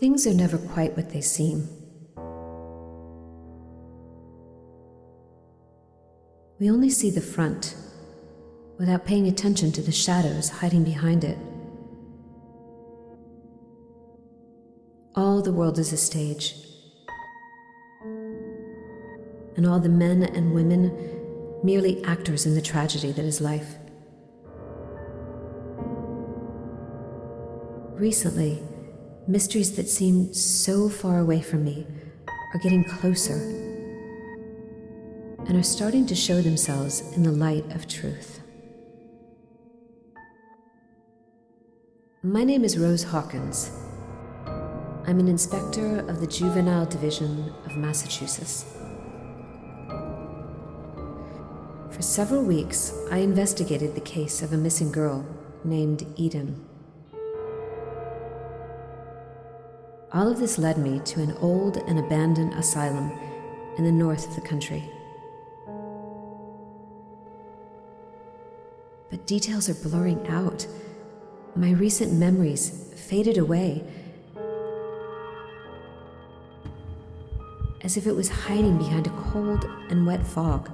Things are never quite what they seem. We only see the front, without paying attention to the shadows hiding behind it. All the world is a stage, and all the men and women merely actors in the tragedy that is life. Recently, mysteries that seemed so far away from me are getting closer and are starting to show themselves in the light of truth. My name is Rose Hawkins. I'm an inspector of the Juvenile Division of Massachusetts. For several weeks, I investigated the case of a missing girl named Eden. All of this led me to an old and abandoned asylum in the north of the country. But details are blurring out. My recent memories faded away, as if it was hiding behind a cold and wet fog.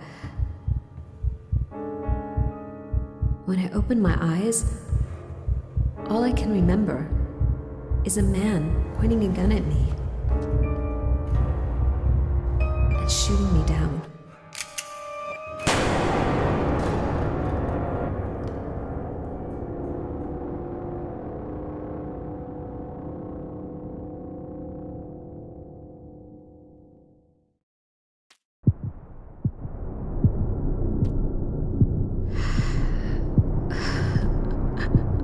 When I opened my eyes, all I can remember is a man pointing a gun at me and shooting me down.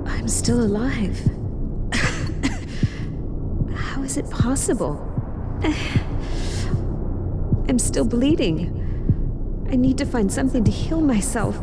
I'm still alive. How is it possible? I'm still bleeding. I need to find something to heal myself.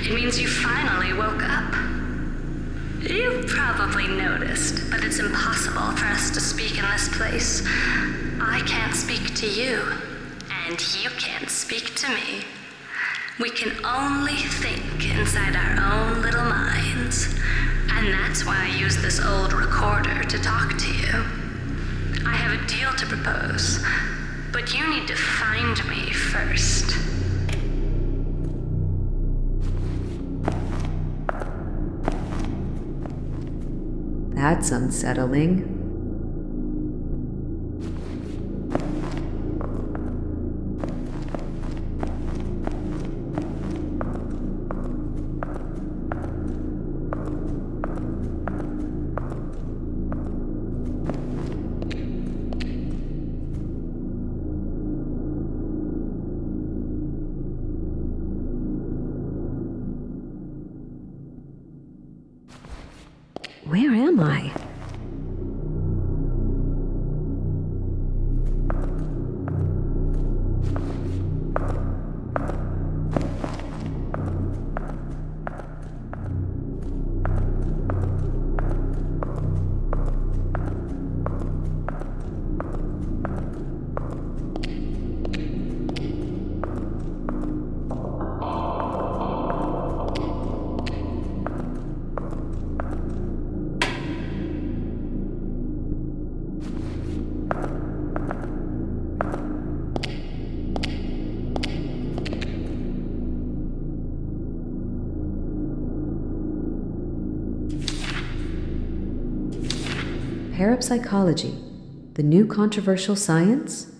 It means you finally woke up. You've probably noticed, but it's impossible for us to speak in this place. I can't speak to you, and you can't speak to me. We can only think inside our own little minds. And that's why I use this old recorder to talk to you. I have a deal to propose, but you need to find me first. That's unsettling. Where am I? Parapsychology, the new controversial science?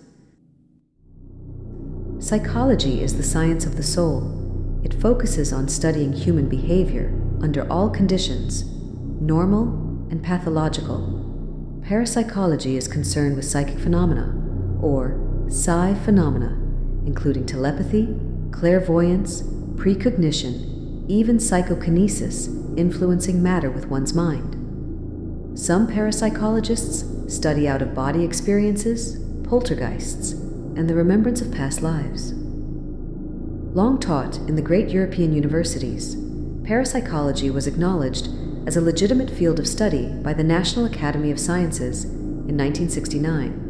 Psychology is the science of the soul. It focuses on studying human behavior under all conditions, normal and pathological. Parapsychology is concerned with psychic phenomena, or psi phenomena, including telepathy, clairvoyance, precognition, even psychokinesis, influencing matter with one's mind. Some parapsychologists study out-of-body experiences, poltergeists, and the remembrance of past lives. Long taught in the great European universities, parapsychology was acknowledged as a legitimate field of study by the National Academy of Sciences in 1969.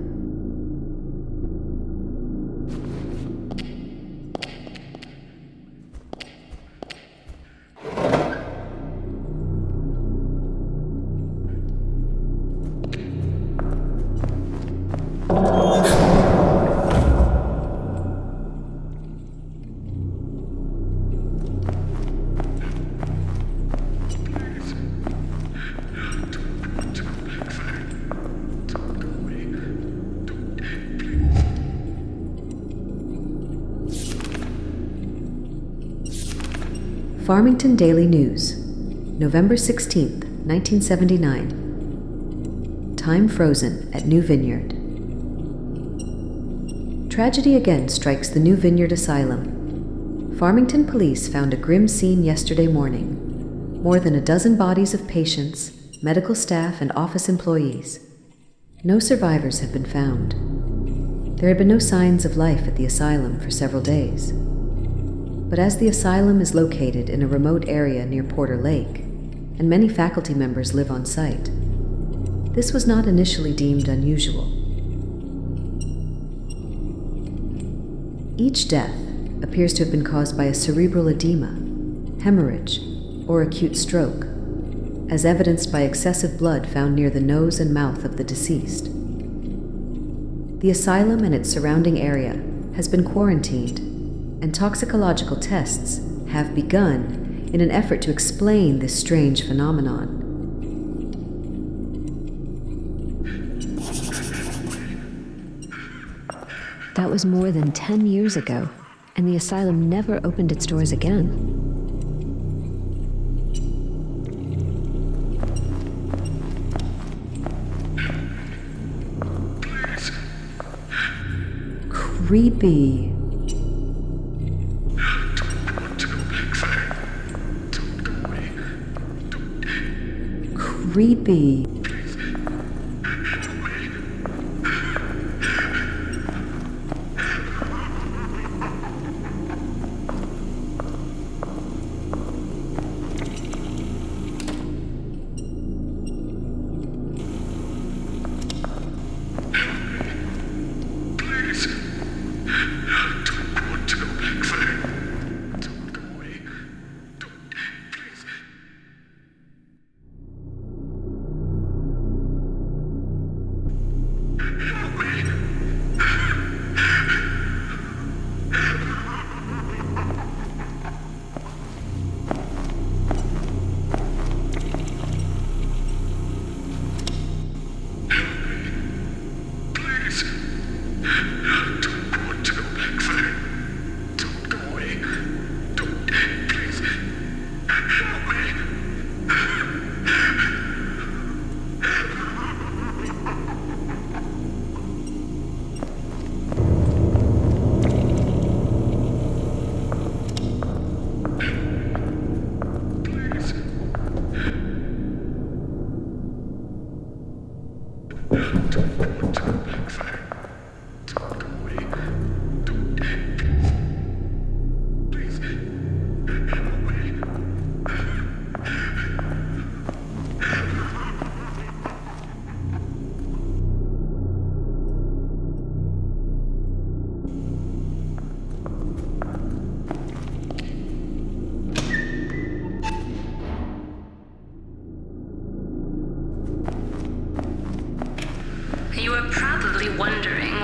Farmington Daily News, November 16th, 1979. Time frozen at New Vineyard. Tragedy again strikes the New Vineyard Asylum. Farmington police found a grim scene yesterday morning. More than a dozen bodies of patients, medical staff, and office employees. No survivors have been found. There had been no signs of life at the asylum for several days. But as the asylum is located in a remote area near Porter Lake, and many faculty members live on site, this was not initially deemed unusual. Each death appears to have been caused by a cerebral edema, hemorrhage, or acute stroke, as evidenced by excessive blood found near the nose and mouth of the deceased. The asylum and its surrounding area has been quarantined, and toxicological tests have begun in an effort to explain this strange phenomenon. That was more than 10 years ago, and the asylum never opened its doors again. Creepy. Creepy.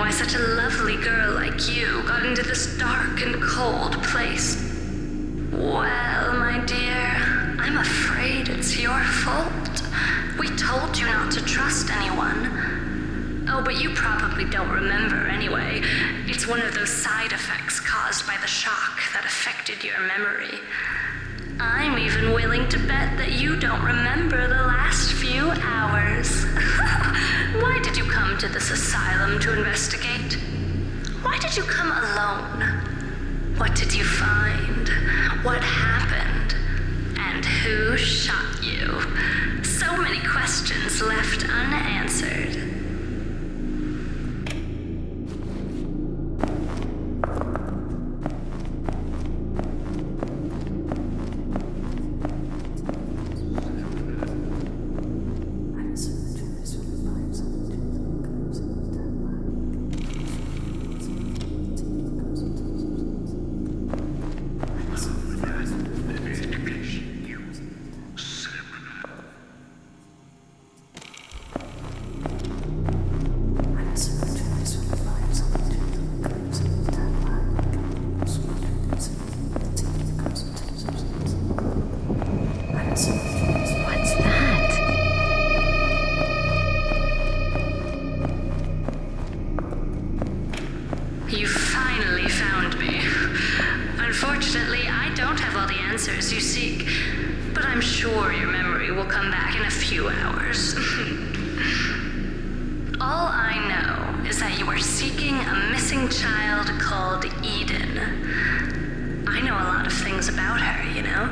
why such a lovely girl like you got into this dark and cold place. Well, my dear, I'm afraid it's your fault. We told you not to trust anyone. Oh, but you probably don't remember anyway. It's one of those side effects caused by the shock that affected your memory. I'm even willing to bet that you don't remember the last few hours. Why did you come to this asylum to investigate? Why did you come alone? What did you find? What happened? And who shot you? So many questions left unanswered. You finally found me. Unfortunately, I don't have all the answers you seek, but I'm sure your memory will come back in a few hours. All I know is that you are seeking a missing child called Eden. I know a lot of things about her, you know?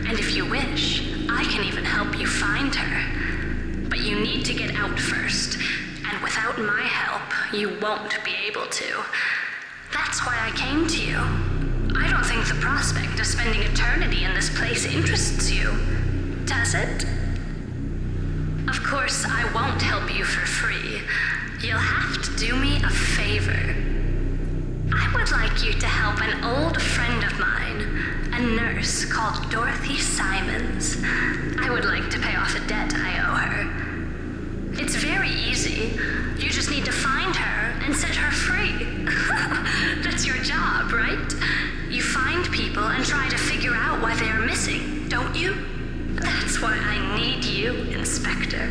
And if you wish, I can even help you find her. But you need to get out first. And without my help, you won't be able to. That's why I came to you. I don't think the prospect of spending eternity in this place interests you. Does it? Of course, I won't help you for free. You'll have to do me a favor. I would like you to help an old friend of mine, a nurse called Dorothy Simons. I would like to pay off a debt I owe her. It's very easy. You just need to find her and set her free. That's your job, right? You find people and try to figure out why they are missing, don't you? That's why I need you, Inspector.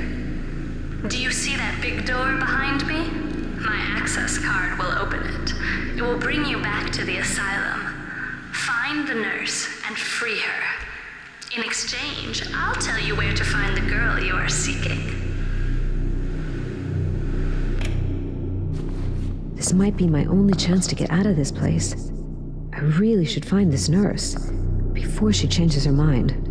Do you see that big door behind me? My access card will open it. It will bring you back to the asylum. Find the nurse and free her. In exchange, I'll tell you where to find the girl you are seeking. This might be my only chance to get out of this place. I really should find this nurse before she changes her mind.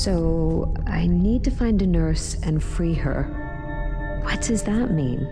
So, I need to find a nurse and free her. What does that mean?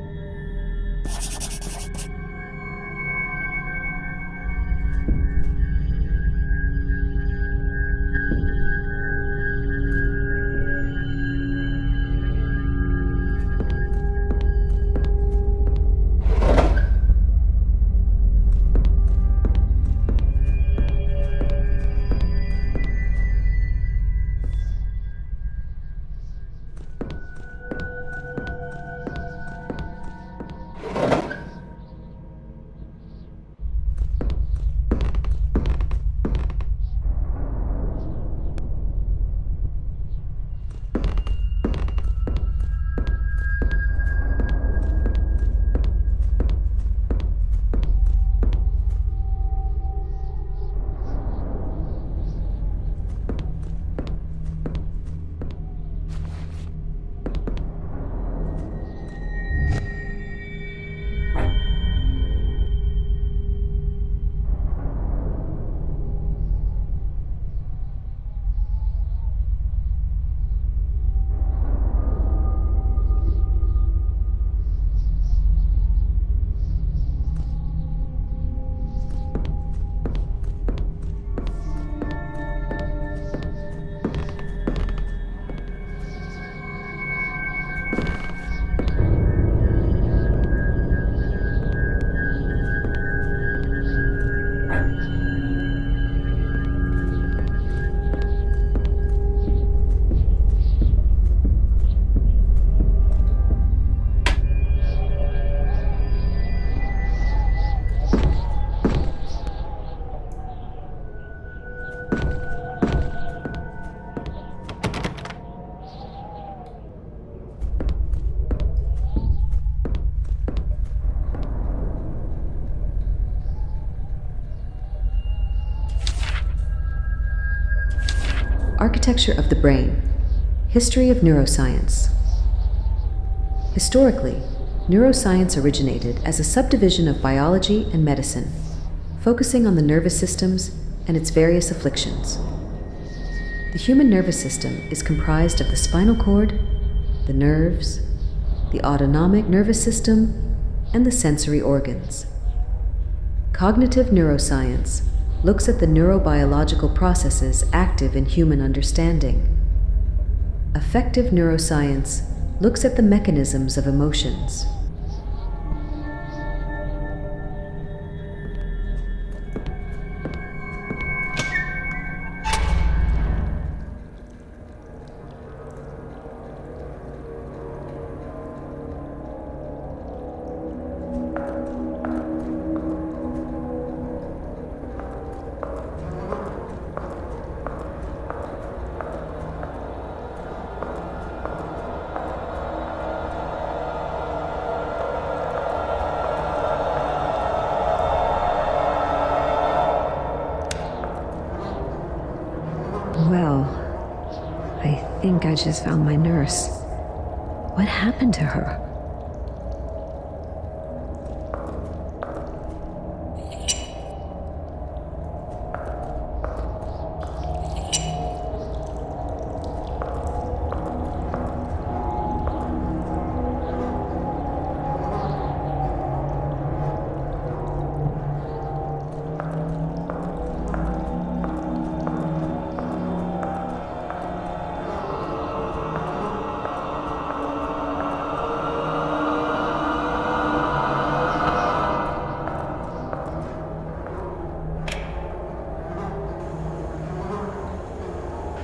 Architecture of the Brain. History of Neuroscience. Historically, neuroscience originated as a subdivision of biology and medicine, focusing on the nervous systems and its various afflictions. The human nervous system is comprised of the spinal cord, the nerves, the autonomic nervous system, and the sensory organs. Cognitive neuroscience looks at the neurobiological processes active in human understanding. Affective neuroscience looks at the mechanisms of emotions. Well, I think I just found my nurse. What happened to her?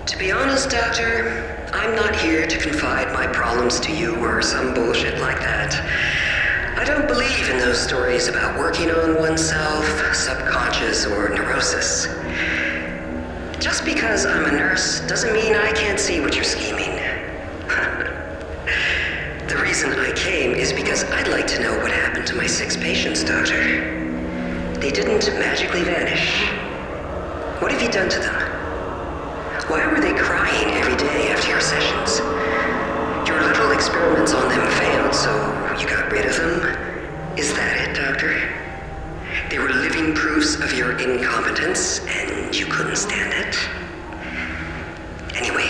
To be honest, Doctor, I'm not here to confide my problems to you or some bullshit like that. I don't believe in those stories about working on oneself, subconscious, or neurosis. Just because I'm a nurse doesn't mean I can't see what you're scheming. The reason I came is because I'd like to know what happened to my 6 patients, Doctor. They didn't magically vanish. What have you done to them? Why were they crying every day after your sessions? Your little experiments on them failed, so you got rid of them? Is that it, Doctor? They were living proofs of your incompetence, and you couldn't stand it? Anyway,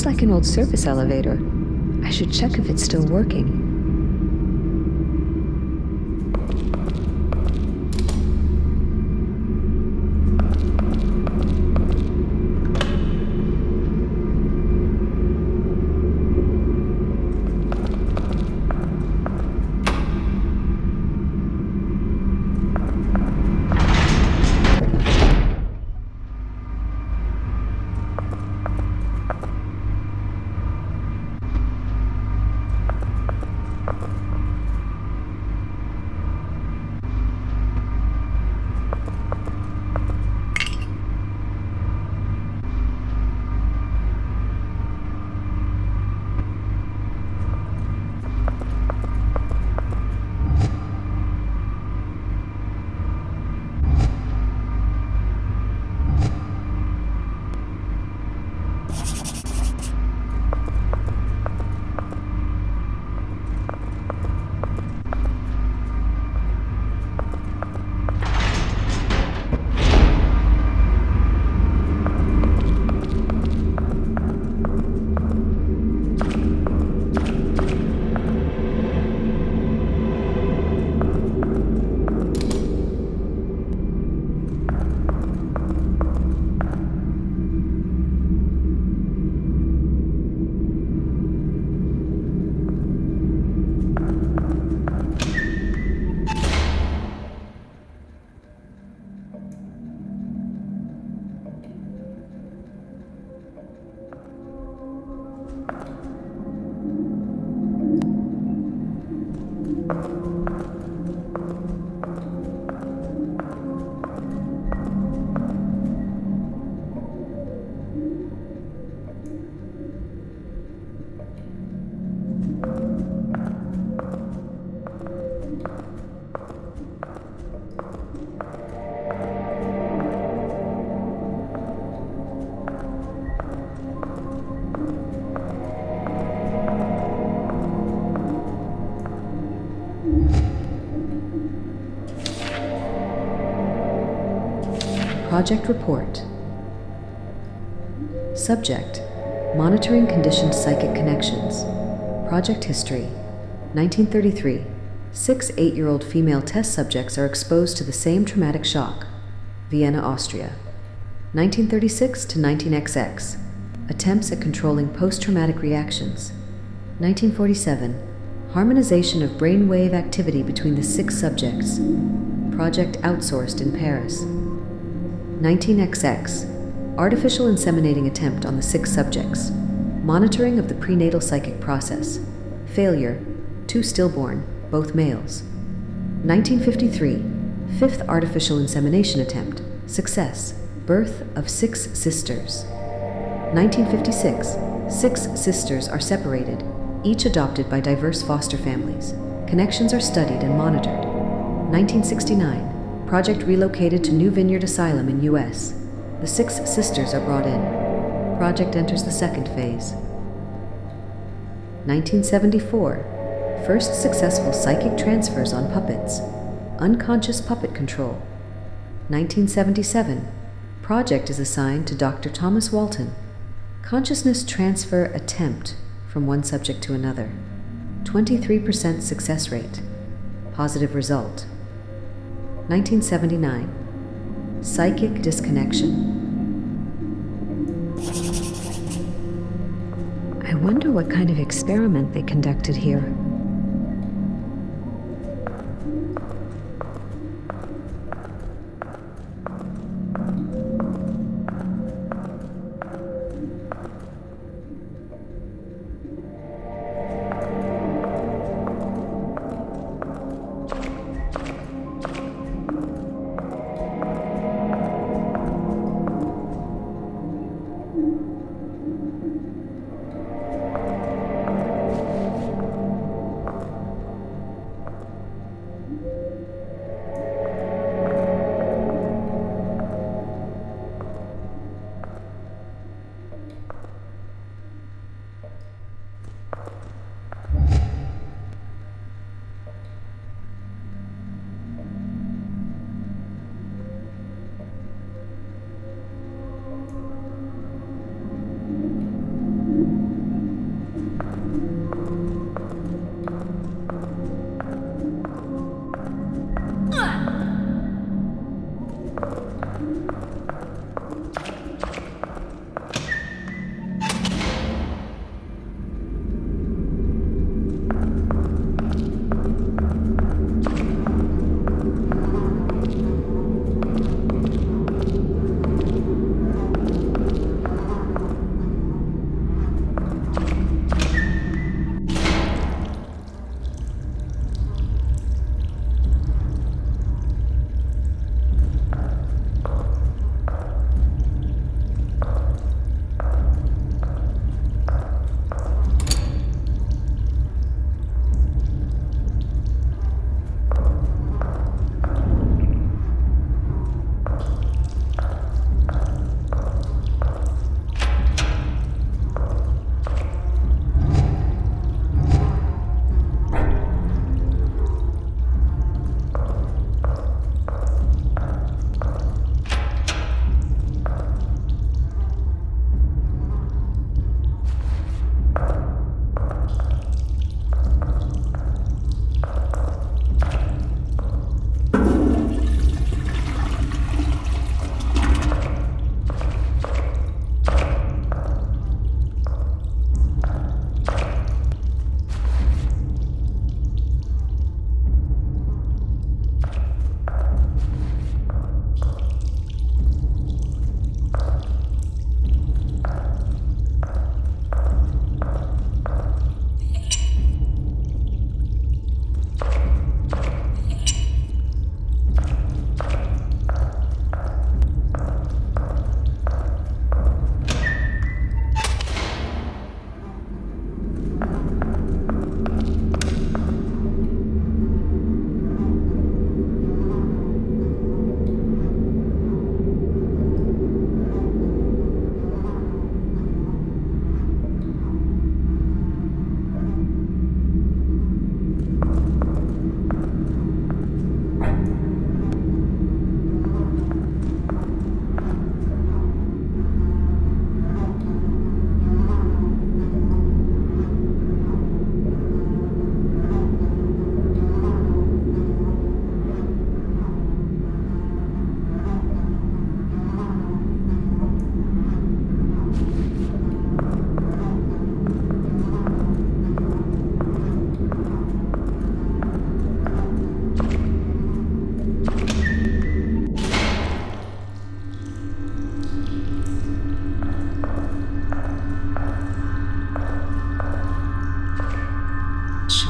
Looks like an old surface elevator. I should check if it's still working. Project Report. Subject: Monitoring Conditioned Psychic Connections. Project History: 1933. 6 8-year-old female test subjects are exposed to the same traumatic shock. Vienna, Austria. 1936 to 19XX. Attempts at controlling post-traumatic reactions. 1947. Harmonization of brainwave activity between the 6 subjects. Project outsourced in Paris. 19XX. Artificial inseminating attempt on the 6 subjects. Monitoring of the prenatal psychic process. Failure. 2 stillborn, both males. 1953. 5th artificial insemination attempt. Success. Birth of 6 sisters. 1956. 6 sisters are separated, each adopted by diverse foster families. Connections are studied and monitored. 1969. Project relocated to New Vineyard Asylum in U.S. The 6 sisters are brought in. Project enters the 2nd phase. 1974. First successful psychic transfers on puppets. Unconscious puppet control. 1977. Project is assigned to Dr. Thomas Walton. Consciousness transfer attempt from one subject to another. 23% success rate. Positive result. 1979. Psychic disconnection. I wonder what kind of experiment they conducted here.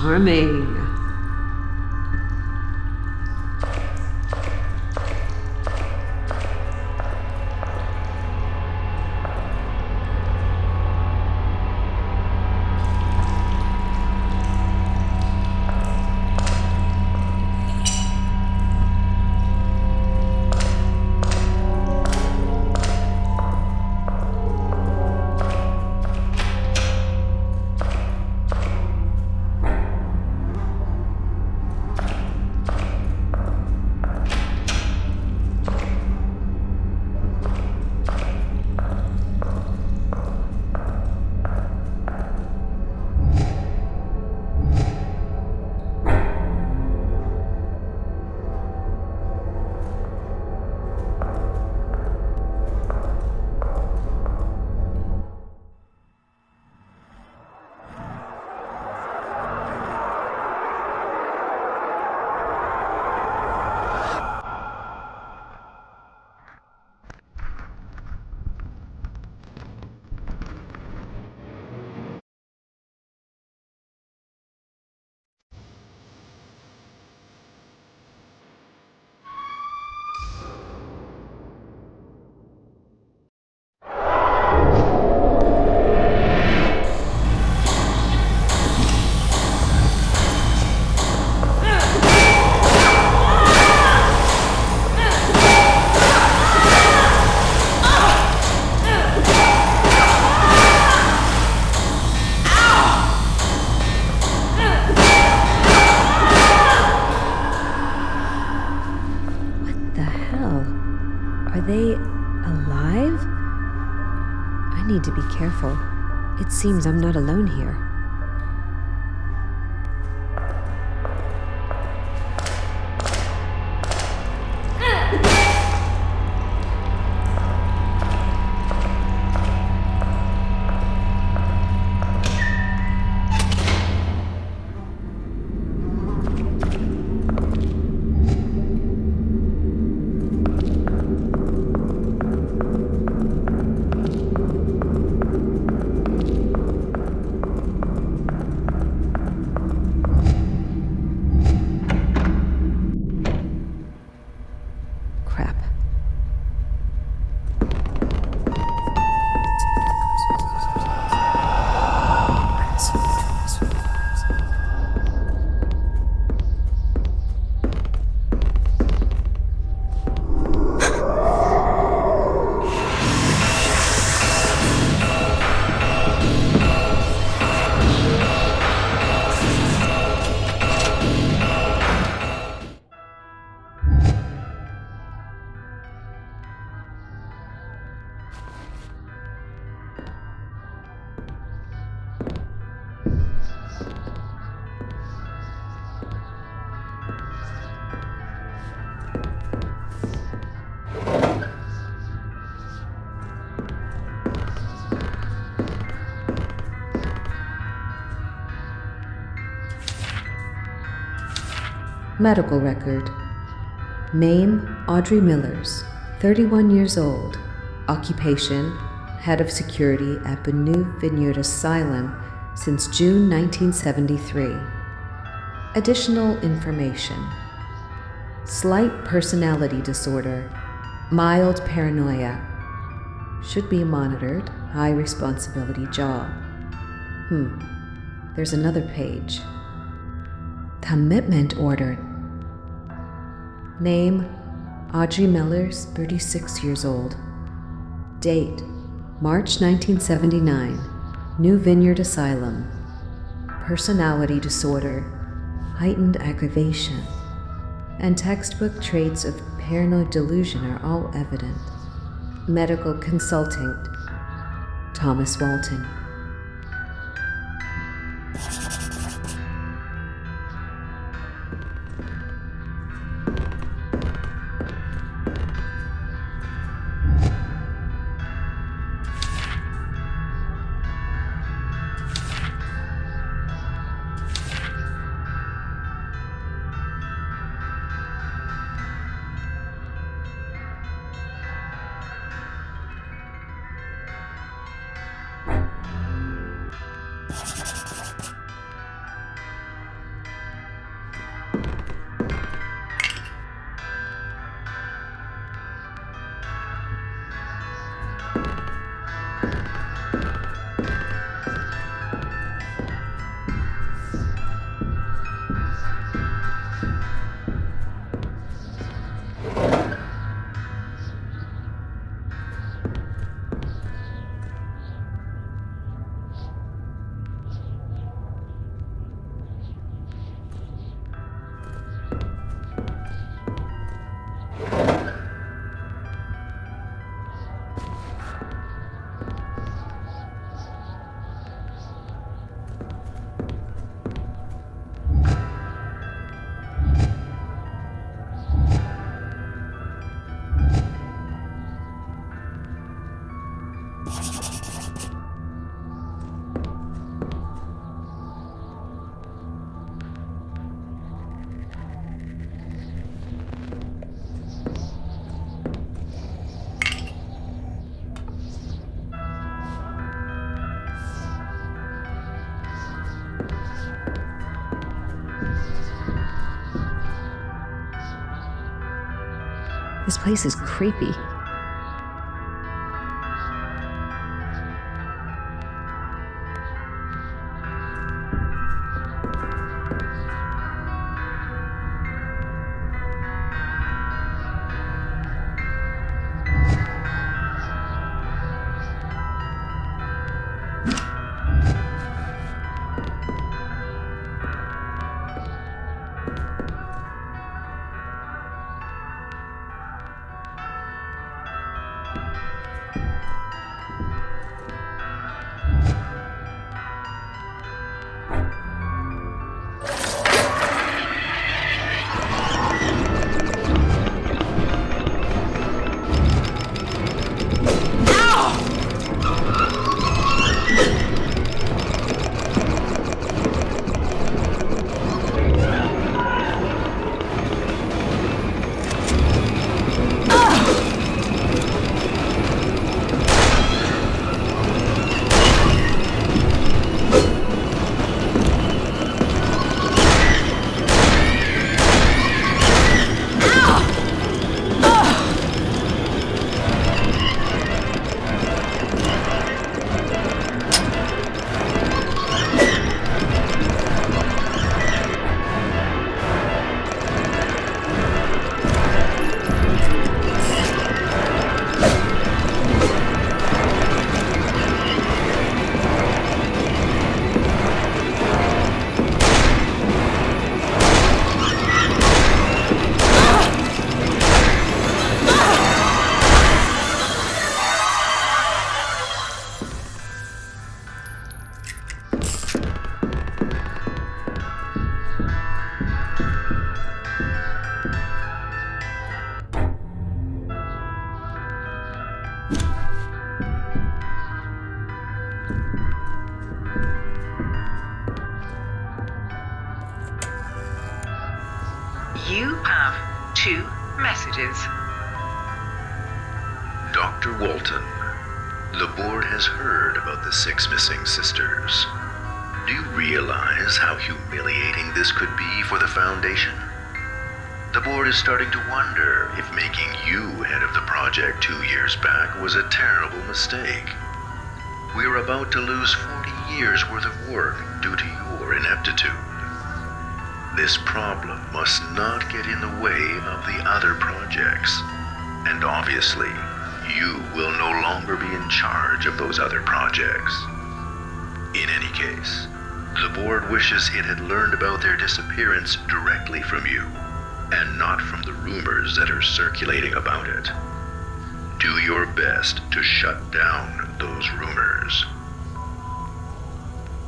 Charming. Are they alive? I need to be careful. It seems I'm not alone here. Medical record. Name, Audrey Millers, 31 years old. Occupation, head of security at New Vineyard Asylum since June 1973. Additional information. Slight personality disorder, mild paranoia. Should be monitored, high responsibility job. There's another page. Commitment order. Name, Audrey Millers, 36 years old. Date, March 1979, New Vineyard Asylum. Personality disorder, heightened aggravation, and textbook traits of paranoid delusion are all evident. Medical consultant, Thomas Walton. This place is creepy. You have 2 messages. Dr. Walton, the board has heard about the 6 missing sisters. Do you realize how humiliating this could be for the Foundation? The board is starting to wonder if making you head of the project 2 years back was a terrible mistake. We are about to lose 40 years' worth of work due to your ineptitude. This problem must not get in the way of the other projects. And obviously, you will no longer be in charge of those other projects. In any case, the board wishes it had learned about their disappearance directly from you, and not from the rumors that are circulating about it. Do your best to shut down those rumors.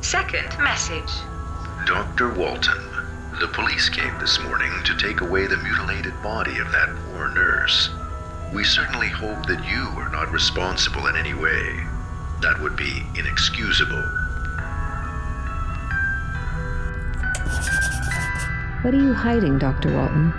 Second message. Dr. Walton, the police came this morning to take away the mutilated body of that poor nurse. We certainly hope that you are not responsible in any way. That would be inexcusable. What are you hiding, Dr. Walton?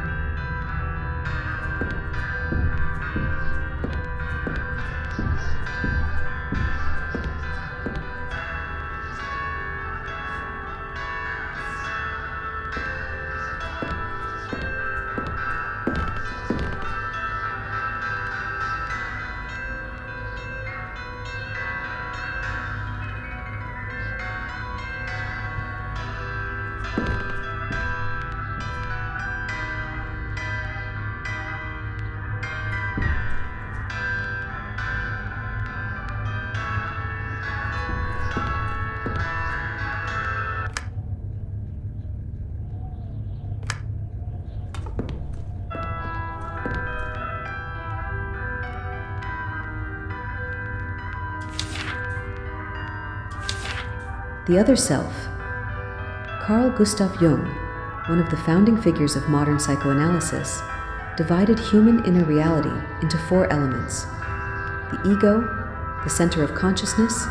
The other self. Carl Gustav Jung, one of the founding figures of modern psychoanalysis, divided human inner reality into 4 elements: the ego, the center of consciousness,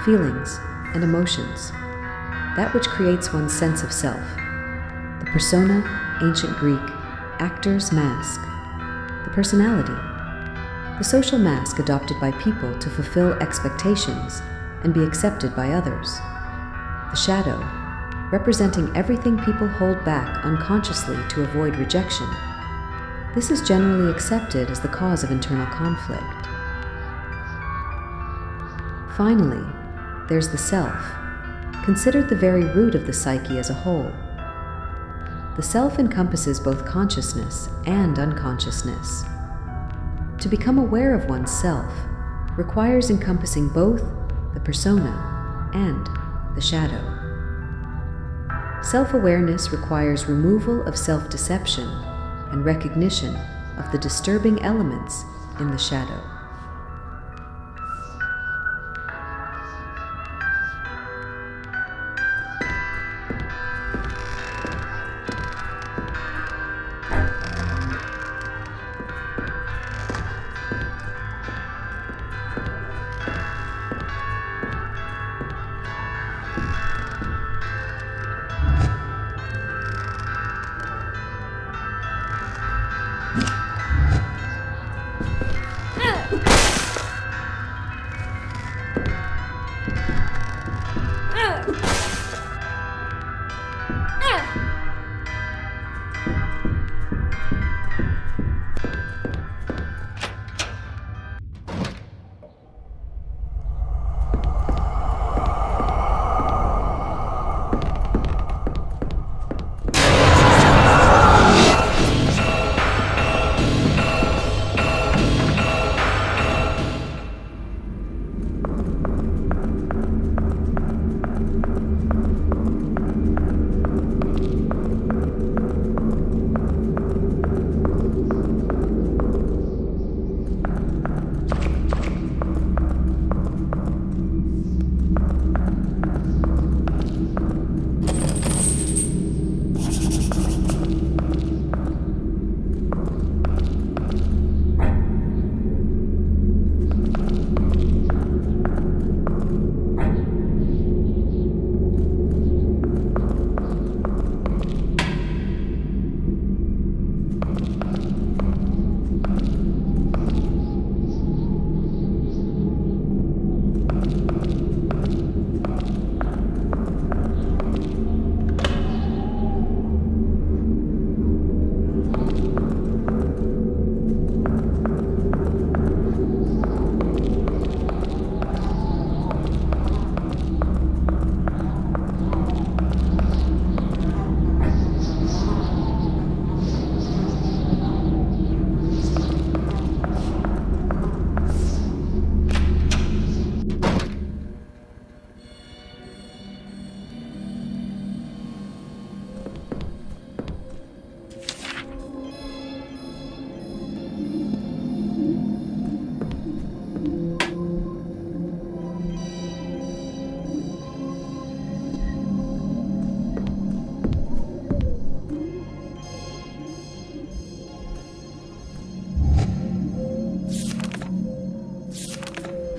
feelings, and emotions, that which creates one's sense of self, the persona, ancient Greek, actor's mask, the personality, the social mask adopted by people to fulfill expectations and be accepted by others, the shadow, representing everything people hold back unconsciously to avoid rejection, This is generally accepted as the cause of internal conflict. Finally, there's the self, considered the very root of the psyche as a whole. The self encompasses both consciousness and unconsciousness. To become aware of one's self requires encompassing both the persona and the shadow. Self-awareness requires removal of self-deception and recognition of the disturbing elements in the shadow.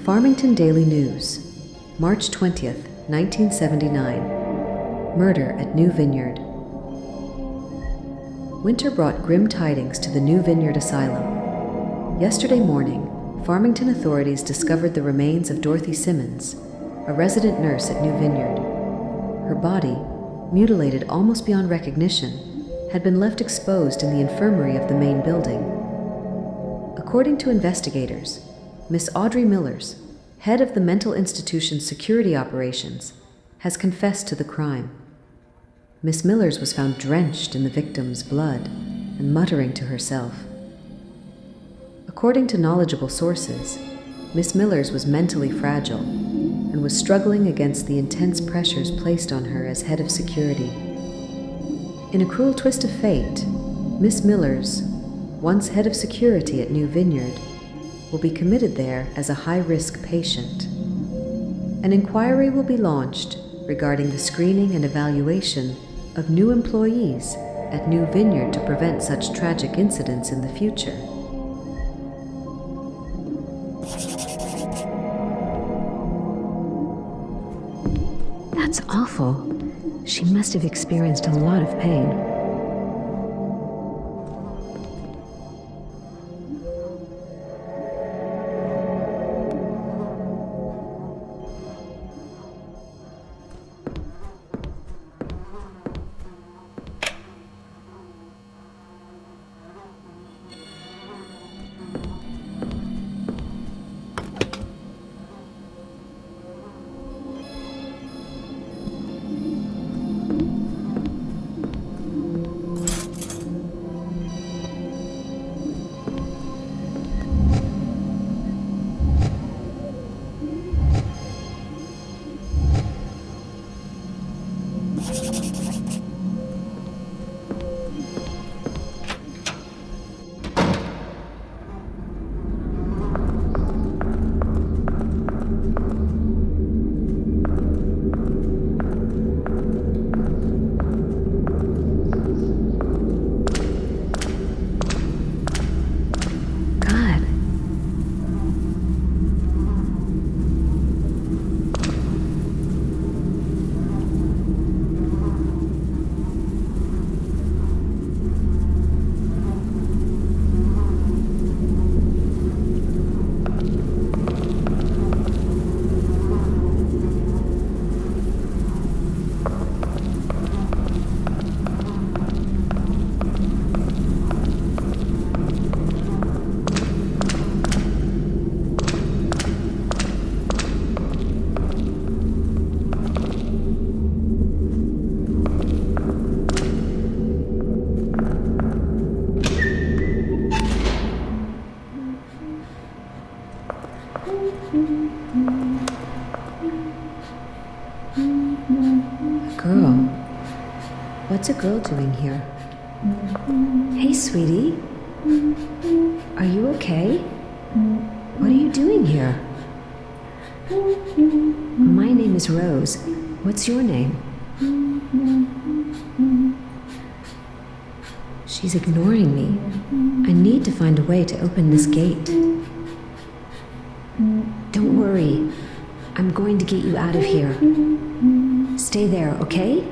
Farmington Daily News, March 20th, 1979. Murder at New Vineyard. Winter brought grim tidings to the New Vineyard Asylum. Yesterday morning, Farmington authorities discovered the remains of Dorothy Simmons, a resident nurse at New Vineyard. Her body, mutilated almost beyond recognition, had been left exposed in the infirmary of the main building. According to investigators, Miss Audrey Millers, head of the mental institution's security operations, has confessed to the crime. Miss Millers was found drenched in the victim's blood and muttering to herself. According to knowledgeable sources, Miss Millers was mentally fragile and was struggling against the intense pressures placed on her as head of security. In a cruel twist of fate, Miss Millers, once head of security at New Vineyard, will be committed there as a high-risk patient. An inquiry will be launched regarding the screening and evaluation of new employees at New Vineyard to prevent such tragic incidents in the future. That's awful. She must have experienced a lot of pain. A girl? What's a girl doing here? Hey, sweetie. Are you okay? What are you doing here? My name is Rose. What's your name? She's ignoring me. I need to find a way to open this gate. Don't worry. I'm going to get you out of here. Stay there, okay?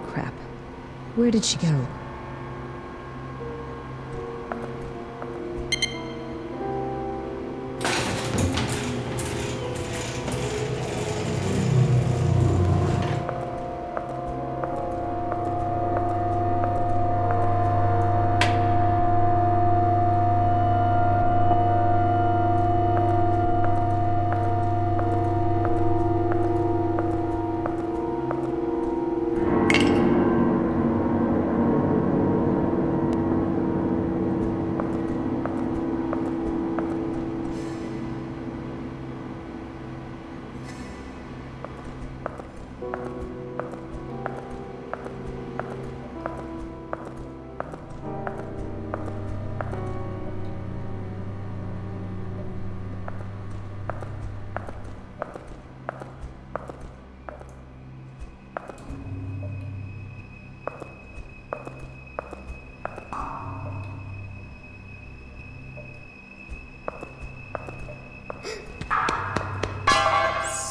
Crap. Where did she go?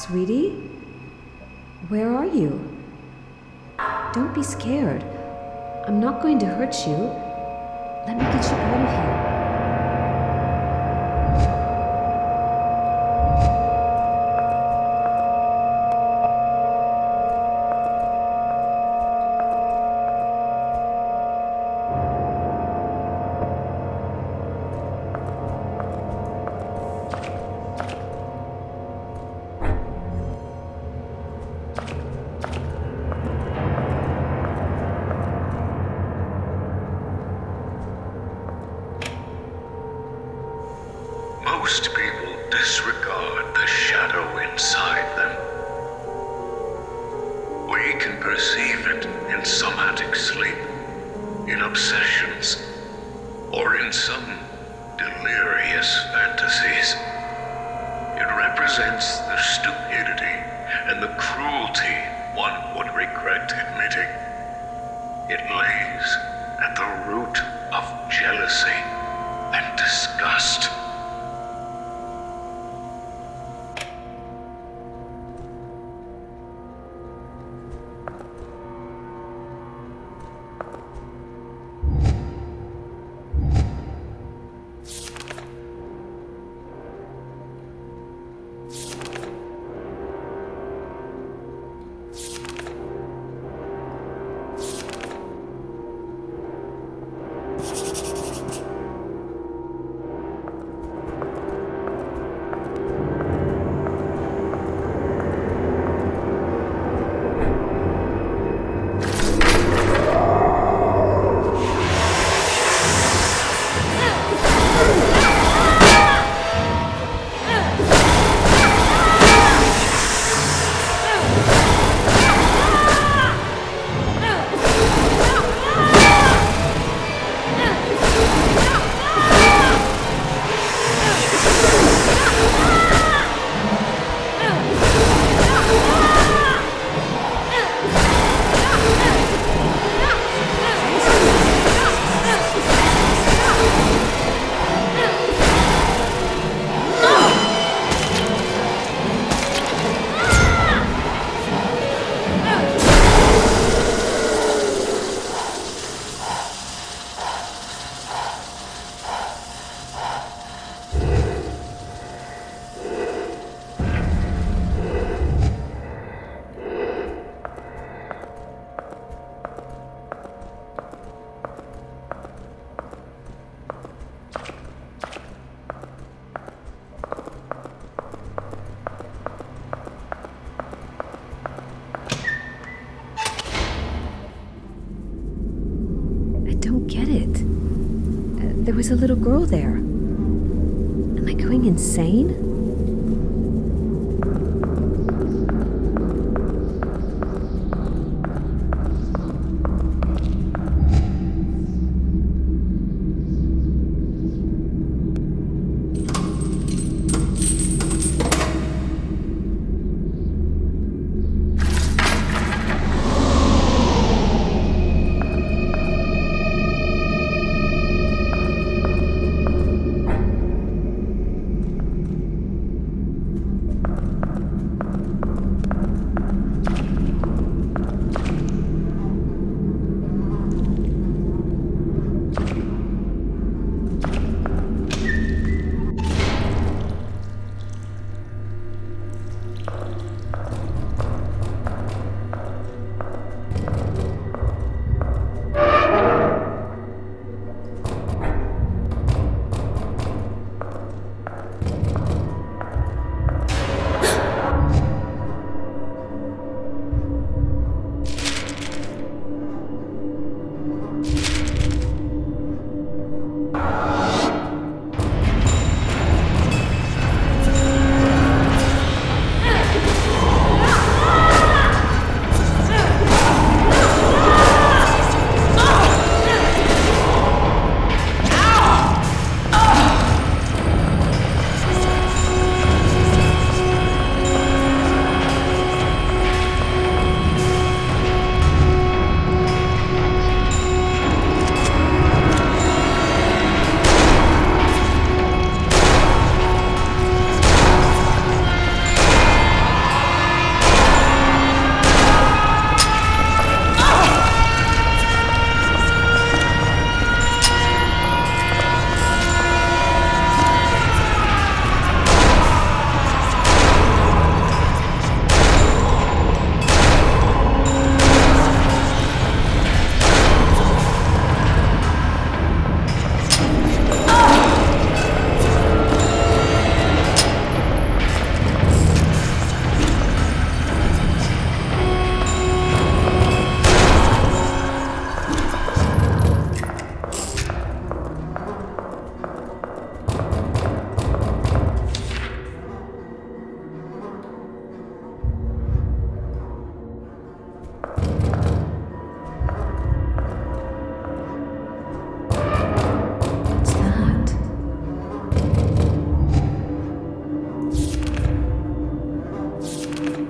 Sweetie? Where are you? Don't be scared. I'm not going to hurt you. Let me get you out of here. Most people disregard the shadow inside them. We can perceive it in somatic sleep, in obsessions, or in some delirious fantasies. It represents the stupidity and the cruelty one would regret admitting. It lays at the root of jealousy and disgust. don't get it. There was a little girl there. Am I going insane?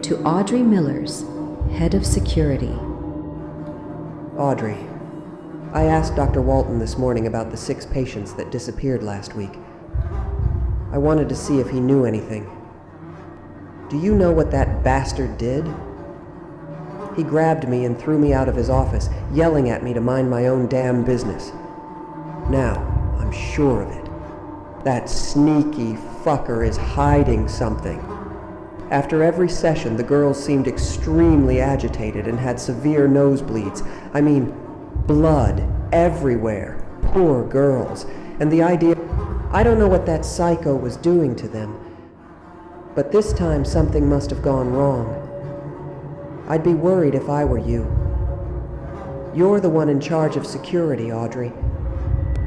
To Audrey Millers, Head of Security. Audrey, I asked Dr. Walton this morning about the 6 patients that disappeared last week. I wanted to see if he knew anything. Do you know what that bastard did? He grabbed me and threw me out of his office, yelling at me to mind my own damn business. Now, I'm sure of it. That sneaky fucker is hiding something. After every session, the girls seemed extremely agitated and had severe nosebleeds. I mean, blood everywhere. Poor girls. And the idea... I don't know what that psycho was doing to them, but this time something must have gone wrong. I'd be worried if I were you. You're the one in charge of security, Audrey.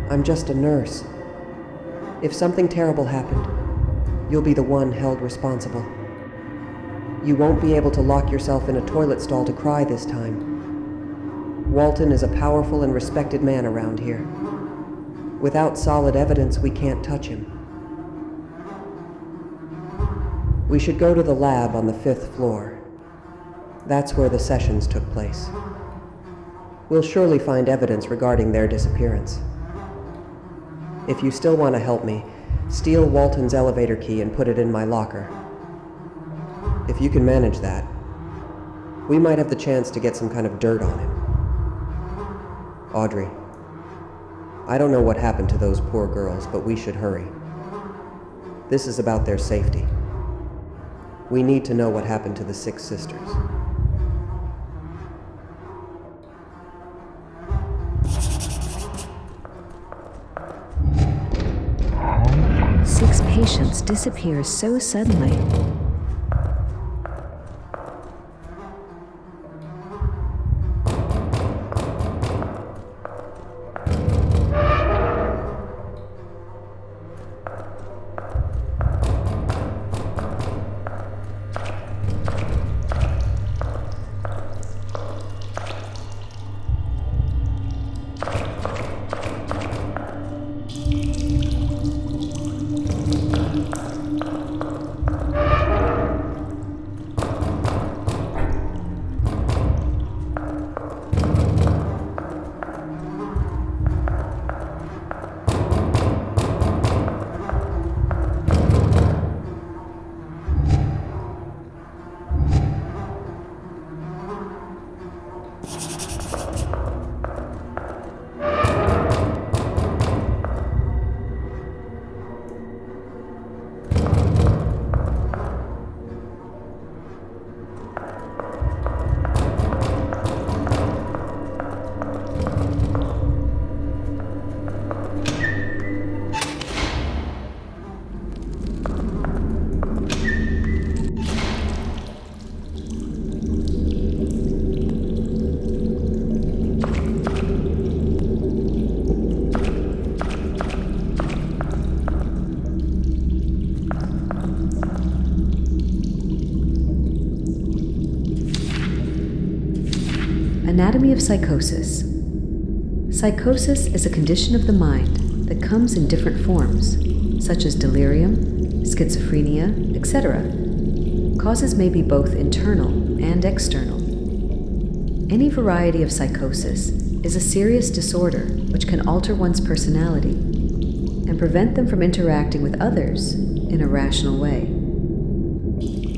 I'm just a nurse. If something terrible happened, you'll be the one held responsible. You won't be able to lock yourself in a toilet stall to cry this time. Walton is a powerful and respected man around here. Without solid evidence, we can't touch him. We should go to the lab on the 5th floor. That's where the sessions took place. We'll surely find evidence regarding their disappearance. If you still want to help me, steal Walton's elevator key and put it in my locker. If you can manage that, we might have the chance to get some kind of dirt on him. Audrey, I don't know what happened to those poor girls, but we should hurry. This is about their safety. We need to know what happened to the 6 sisters. Six patients disappear so suddenly. Anatomy of psychosis. Psychosis is a condition of the mind that comes in different forms, such as delirium, schizophrenia, etc. Causes may be both internal and external. Any variety of psychosis is a serious disorder which can alter one's personality and prevent them from interacting with others in a rational way.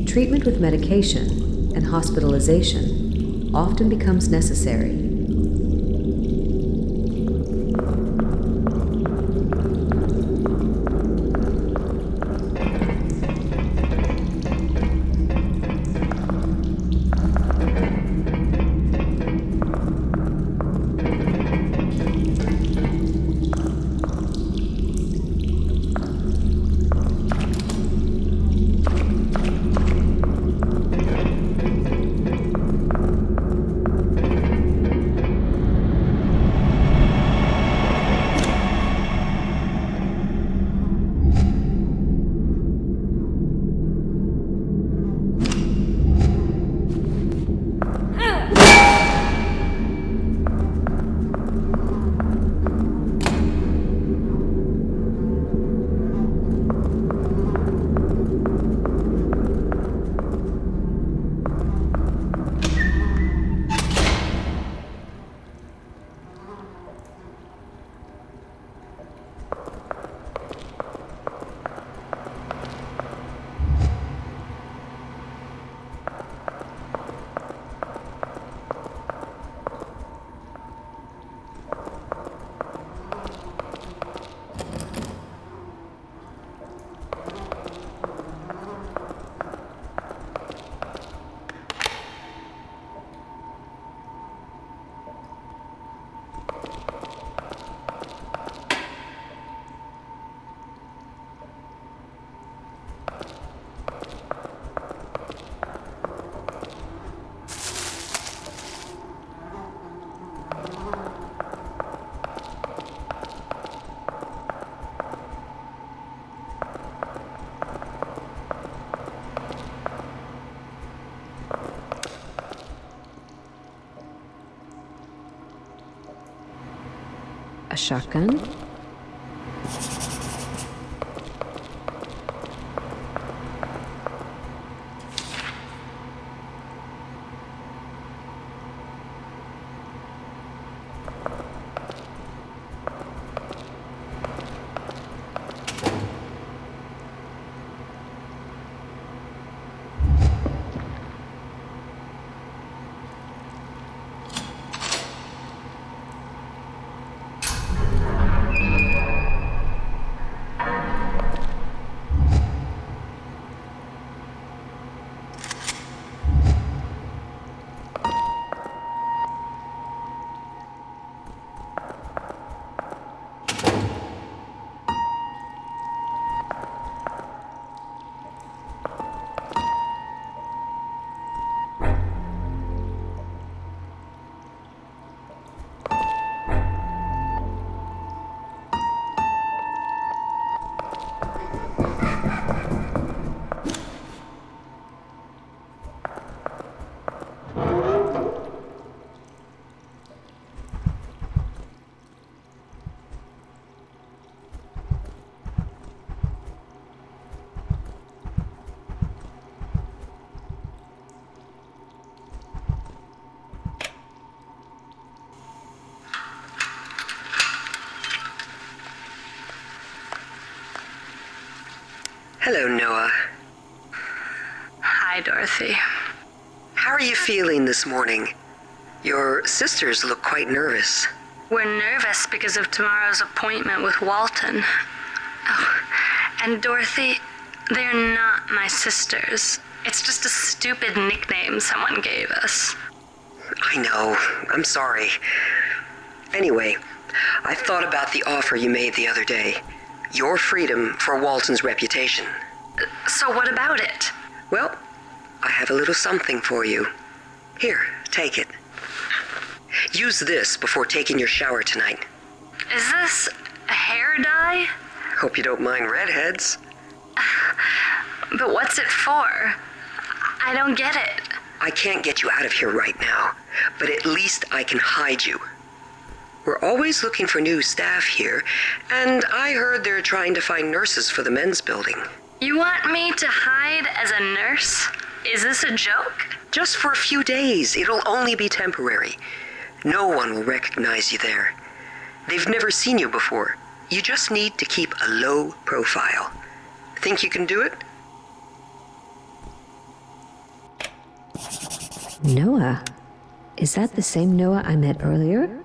Treatment with medication and hospitalization often becomes necessary. A shotgun? Hello, Noah. Hi, Dorothy. How are you feeling this morning? Your sisters look quite nervous. We're nervous because of tomorrow's appointment with Walton. Oh, and Dorothy, they're not my sisters. It's just a stupid nickname someone gave us. I know. I'm sorry. Anyway, I thought about the offer you made the other day. Your freedom for Walton's reputation. So what about it? Well, I have a little something for you. Here, take it. Use this before taking your shower tonight. Is this a hair dye? Hope you don't mind redheads. But what's it for? I don't get it. I can't get you out of here right now, but at least I can hide you. We're always looking for new staff here, and I heard they're trying to find nurses for the men's building. You want me to hide as a nurse? Is this a joke? Just for a few days. It'll only be temporary. No one will recognize you there. They've never seen you before. You just need to keep a low profile. Think you can do it? Noah? Is that the same Noah I met earlier?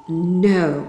No.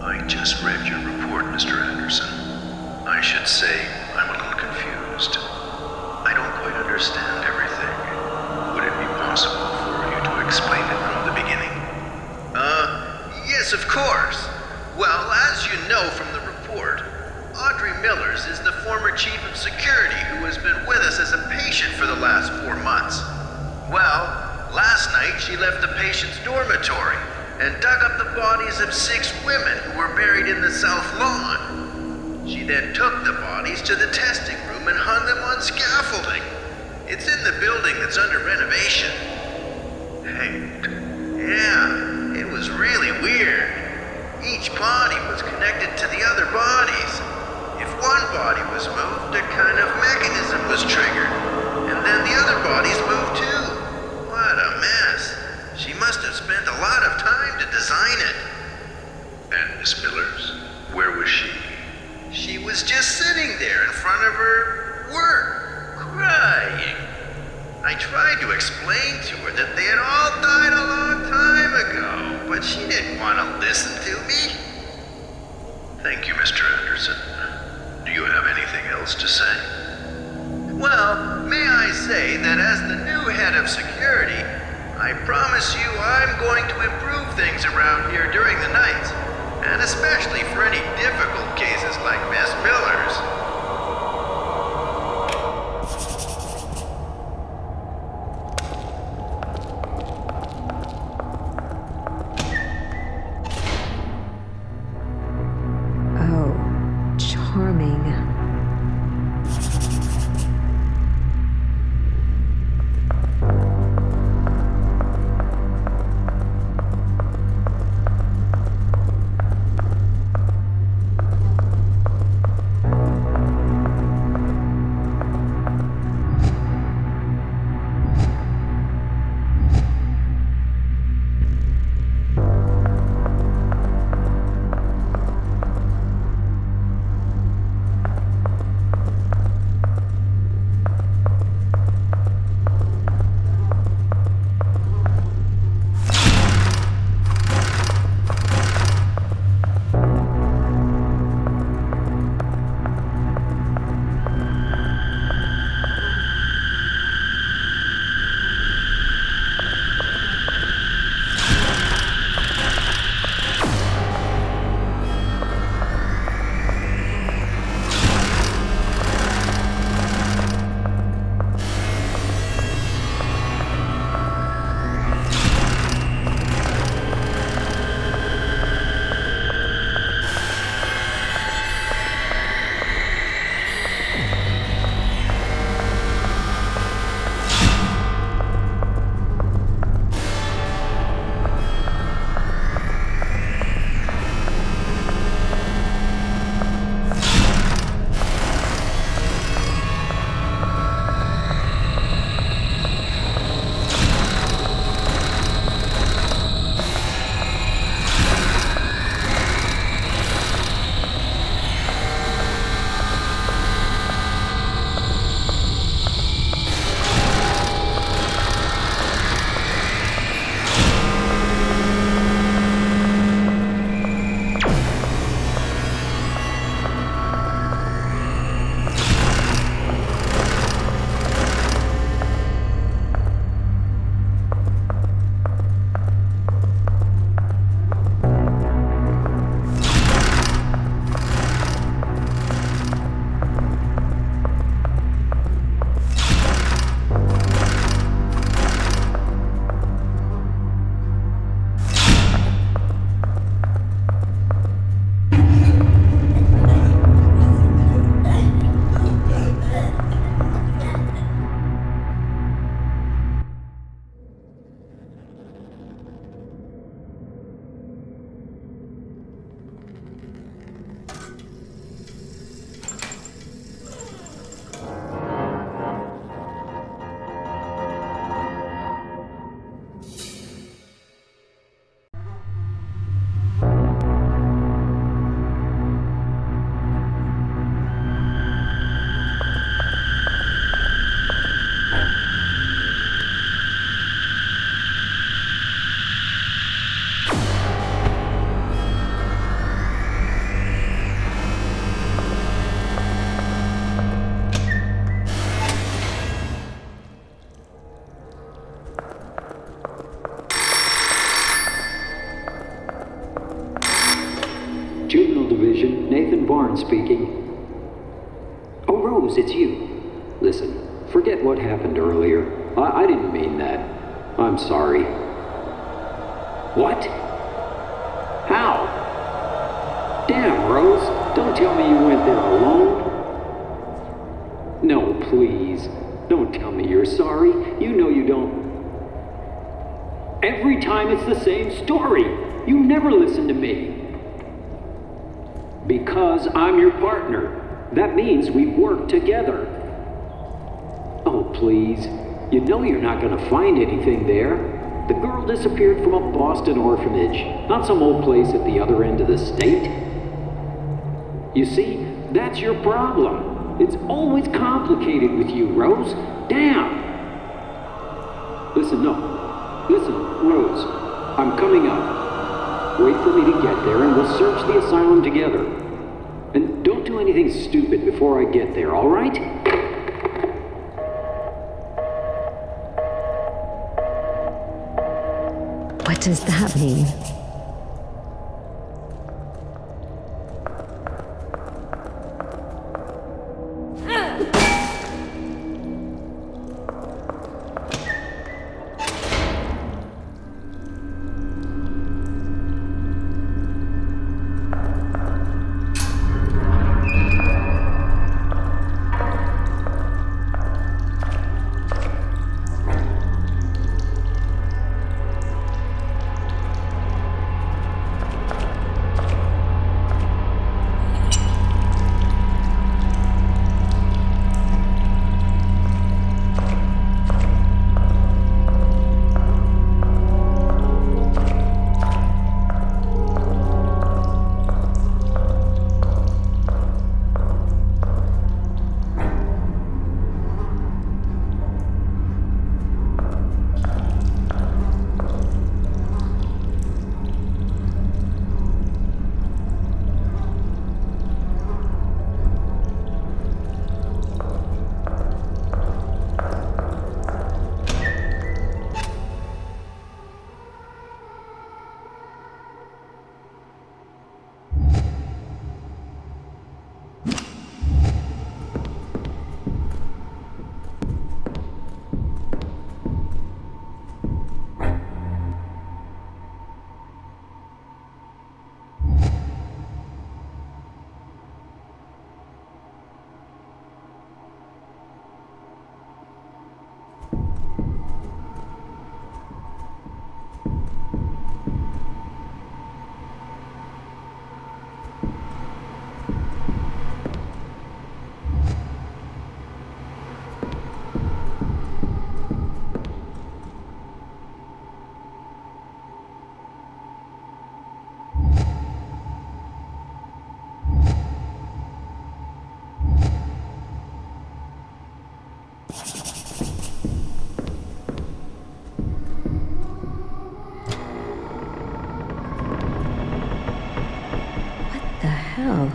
I just read your report, Mr. Anderson. I should say I'm a little confused. I don't quite understand everything. Would it be possible for you to explain it from the beginning? Yes, of course. Well, as you know from the report, Audrey Millers is the former chief of security who has been with us as a patient for the last 4 months. Well, last night she left the patient's dormitory and dug up the bodies of 6 women who were buried in the south lawn. She then took the bodies to the testing room and hung them on scaffolding. It's in the building that's under renovation. Hanged. Yeah, it was really weird. Each body was connected to the other bodies. If one body was moved, a kind of mechanism was triggered, and then the other bodies moved too. What a mess. She must have spent a lot of time to design it. And Miss Millers? Where was she? She was just sitting there in front of her work, crying. I tried to explain to her that they had all died a long time ago, but she didn't want to listen to me. Thank you, Mr. Anderson. Do you have anything else to say? Well, maybe things around here during the night, and especially for any difficult cases like Miss Miller's. Oh, charming. Speaking. Oh, Rose, it's you. Listen, forget what happened earlier. I didn't mean that. I'm sorry. What? How? Damn, Rose, don't tell me you went there alone. No, please. Don't tell me you're sorry. You know you don't. Every time it's the same story. You never listen to me. Because I'm your partner. That means we work together. Oh, please. You know you're not going to find anything there. The girl disappeared from a Boston orphanage, not some old place at the other end of the state. You see, that's your problem. It's always complicated with you, Rose. Damn! Listen, Rose. I'm coming up. Wait for me to get there and we'll search the asylum together. And don't do anything stupid before I get there, all right? What does that mean? hell?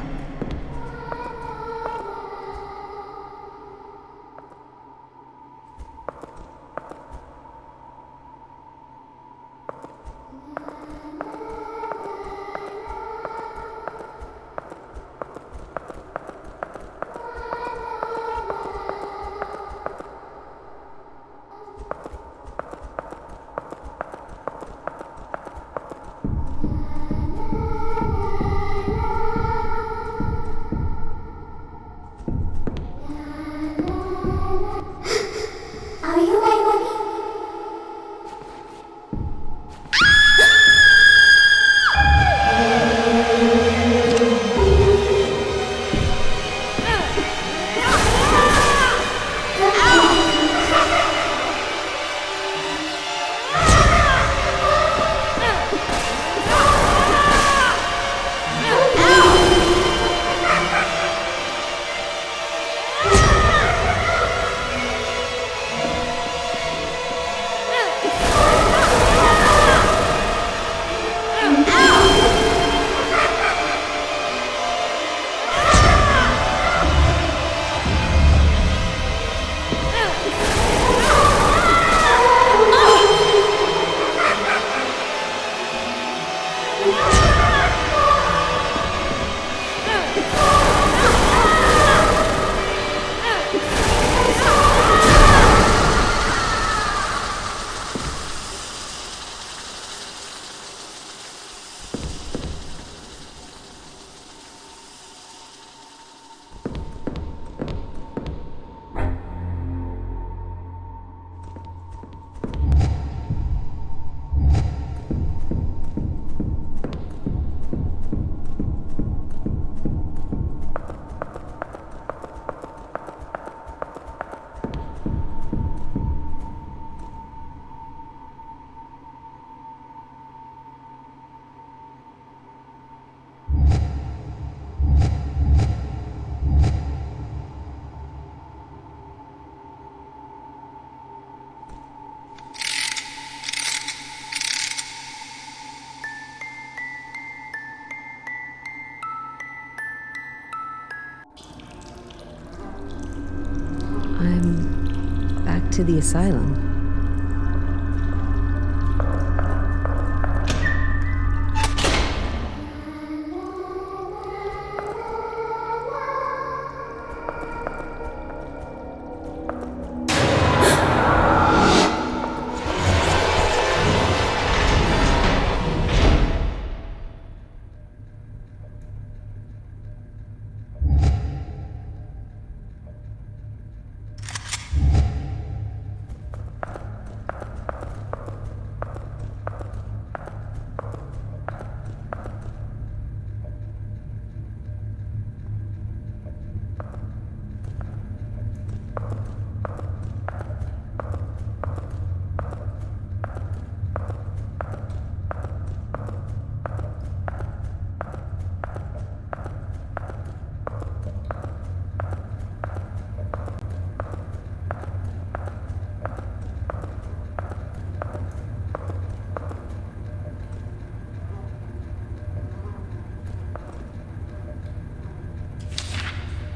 To the asylum.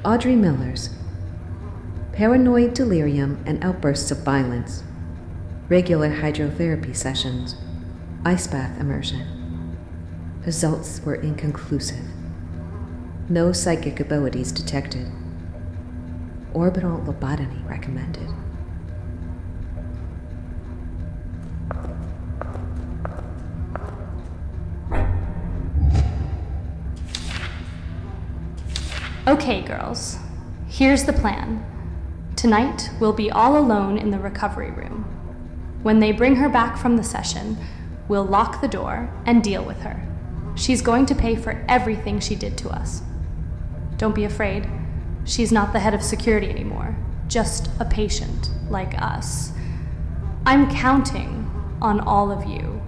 Audrey Miller's paranoid delirium and outbursts of violence, regular hydrotherapy sessions, ice bath immersion. Results were inconclusive. No psychic abilities detected. Orbital lobotomy recommended. Okay, girls, here's the plan. Tonight, we'll be all alone in the recovery room. When they bring her back from the session, we'll lock the door and deal with her. She's going to pay for everything she did to us. Don't be afraid. She's not the head of security anymore, just a patient like us. I'm counting on all of you.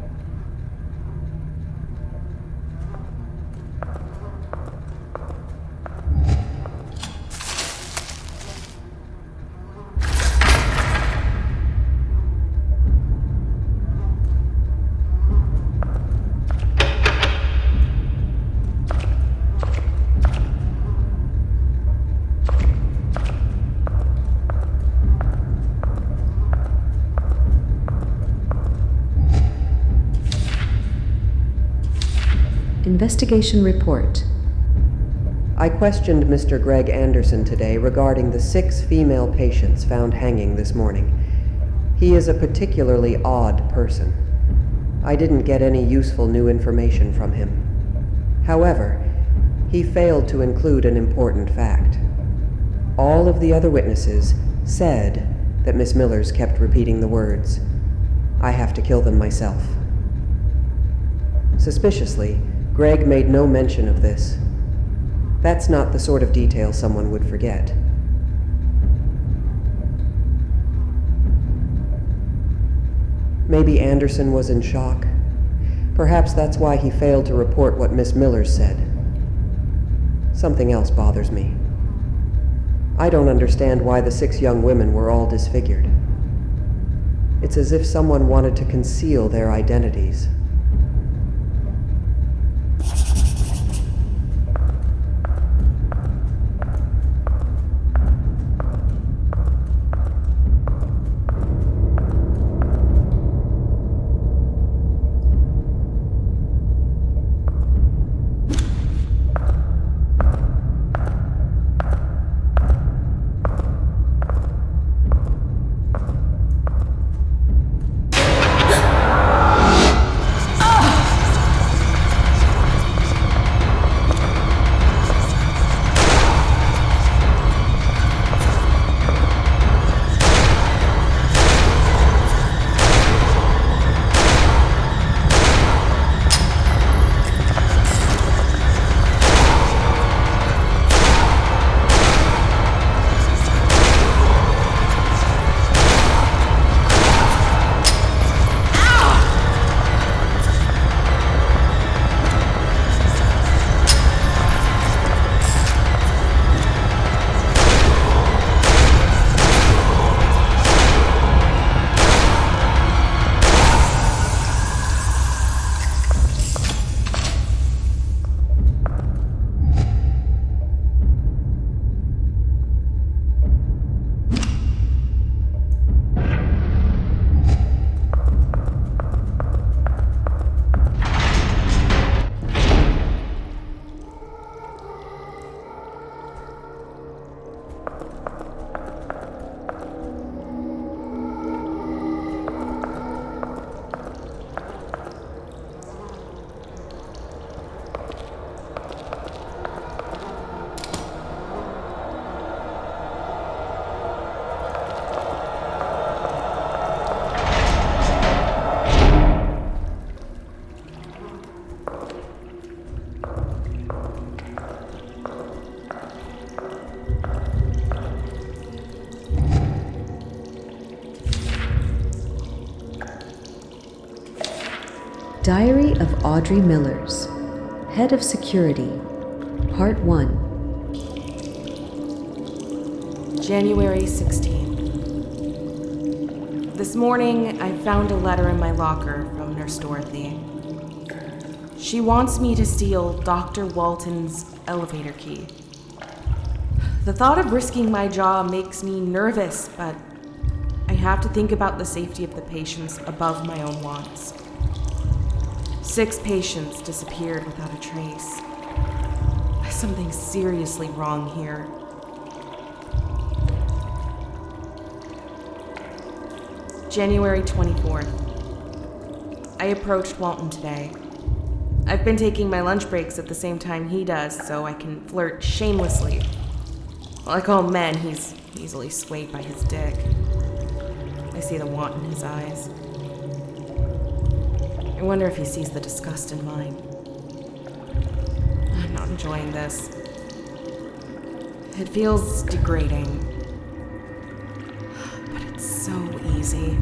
Investigation report. I questioned Mr. Greg Anderson today regarding the 6 female patients found hanging this morning. He is a particularly odd person. I didn't get any useful new information from him. However, he failed to include an important fact. All of the other witnesses said that Miss Millers kept repeating the words, "I have to kill them myself." Suspiciously, Greg made no mention of this. That's not the sort of detail someone would forget. Maybe Anderson was in shock. Perhaps that's why he failed to report what Miss Millers said. Something else bothers me. I don't understand why the 6 young women were all disfigured. It's as if someone wanted to conceal their identities. Diary of Audrey Millers, Head of Security, Part 1. January 16th. This morning, I found a letter in my locker from Nurse Dorothy. She wants me to steal Dr. Walton's elevator key. The thought of risking my job makes me nervous, but I have to think about the safety of the patients above my own wants. 6 patients disappeared without a trace. Something's seriously wrong here. January 24th. I approached Walton today. I've been taking my lunch breaks at the same time he does, so I can flirt shamelessly. Like all men, he's easily swayed by his dick. I see the want in his eyes. I wonder if he sees the disgust in mine. I'm not enjoying this. It feels degrading. But it's so easy.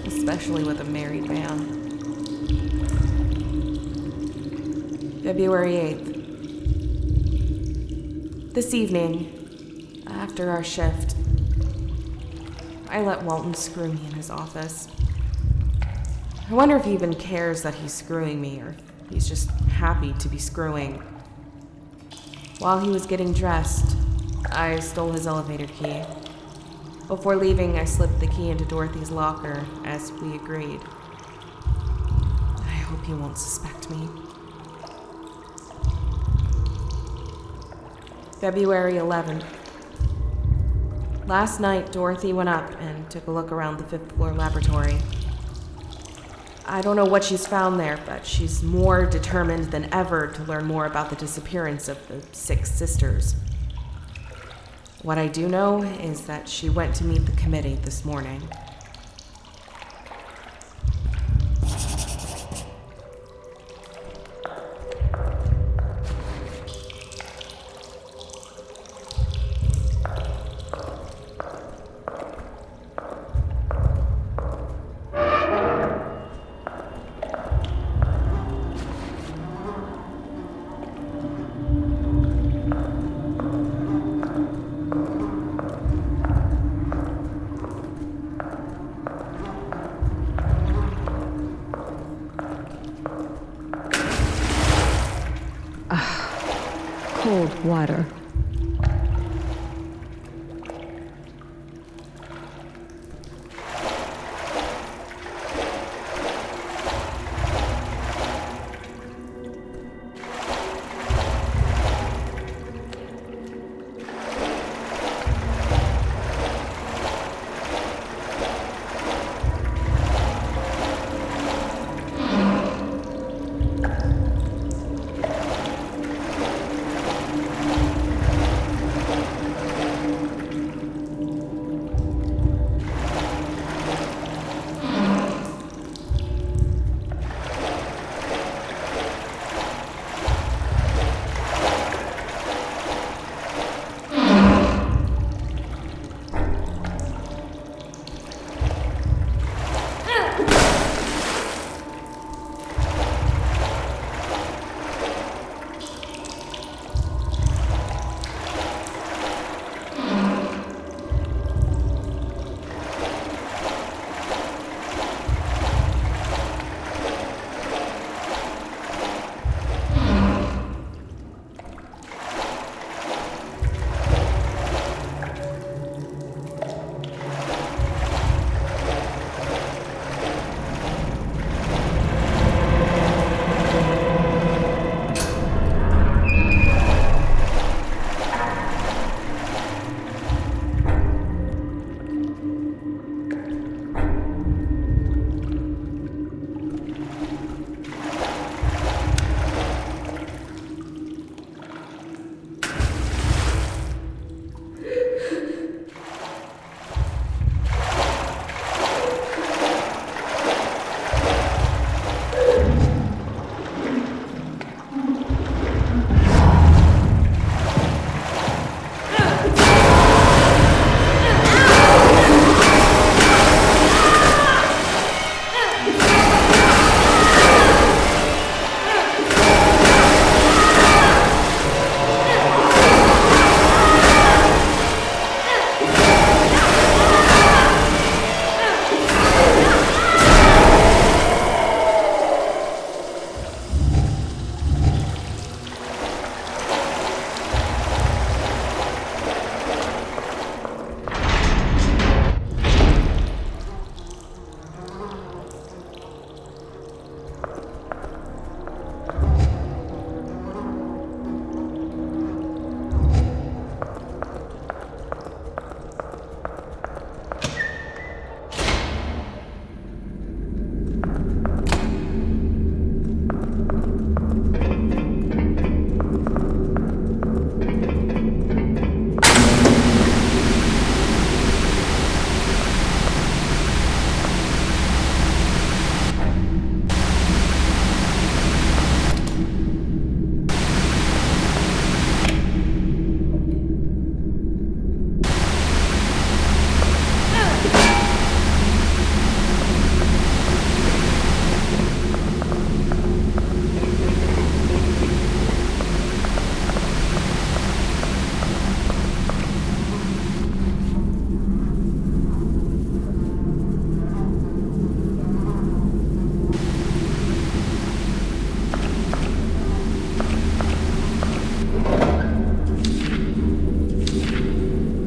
Especially with a married man. February 8th. This evening, after our shift, I let Walton screw me in his office. I wonder if he even cares that he's screwing me, or if he's just happy to be screwing. While he was getting dressed, I stole his elevator key. Before leaving, I slipped the key into Dorothy's locker, as we agreed. I hope he won't suspect me. February 11th. Last night, Dorothy went up and took a look around the 5th floor laboratory. I don't know what she's found there, but she's more determined than ever to learn more about the disappearance of the 6 sisters. What I do know is that she went to meet the committee this morning. Cold water.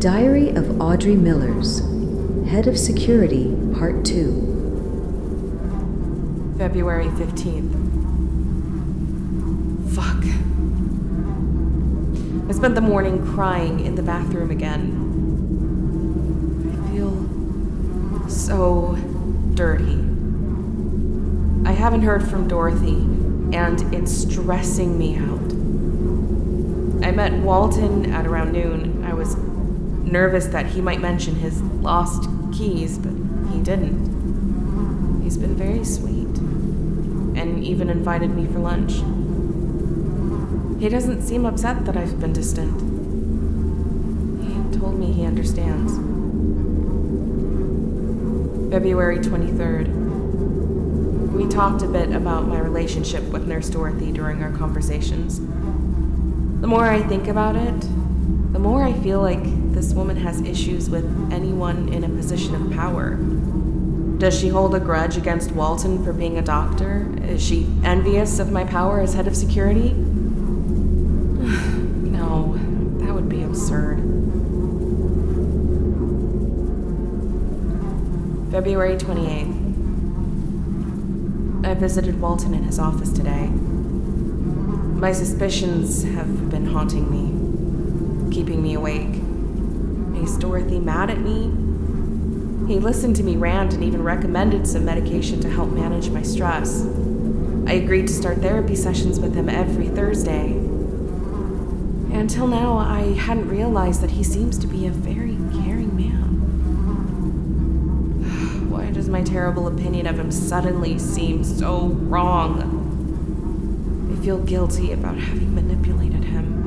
Diary of Audrey Millers, Head of Security, Part 2. February 15th. Fuck. I spent the morning crying in the bathroom again. I feel so dirty. I haven't heard from Dorothy, and it's stressing me out. I met Walton at around noon. I was nervous that he might mention his lost keys, but he didn't. He's been very sweet, and even invited me for lunch. He doesn't seem upset that I've been distant. He told me he understands. February 23rd. We talked a bit about my relationship with Nurse Dorothy during our conversations. The more I think about it, the more I feel like this woman has issues with anyone in a position of power. Does she hold a grudge against Walton for being a doctor? Is she envious of my power as head of security? No, that would be absurd. February 28th. I visited Walton in his office today. My suspicions have been haunting me, keeping me awake. Is Dorothy mad at me? He listened to me rant and even recommended some medication to help manage my stress. I agreed to start therapy sessions with him every Thursday. Until now, I hadn't realized that he seems to be a very caring man. Why does my terrible opinion of him suddenly seem so wrong? I feel guilty about having manipulated him.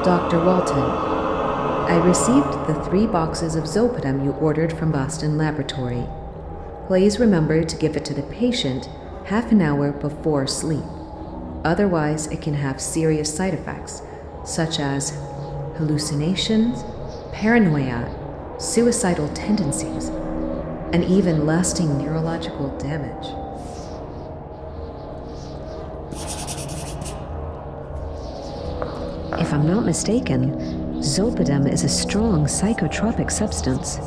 Dr. Walton, I received the 3 boxes of Zolpidem you ordered from Boston Laboratory. Please remember to give it to the patient half an hour before sleep. Otherwise, it can have serious side effects, such as hallucinations, paranoia, suicidal tendencies, and even lasting neurological damage. If I'm not mistaken, Zolpidem is a strong psychotropic substance.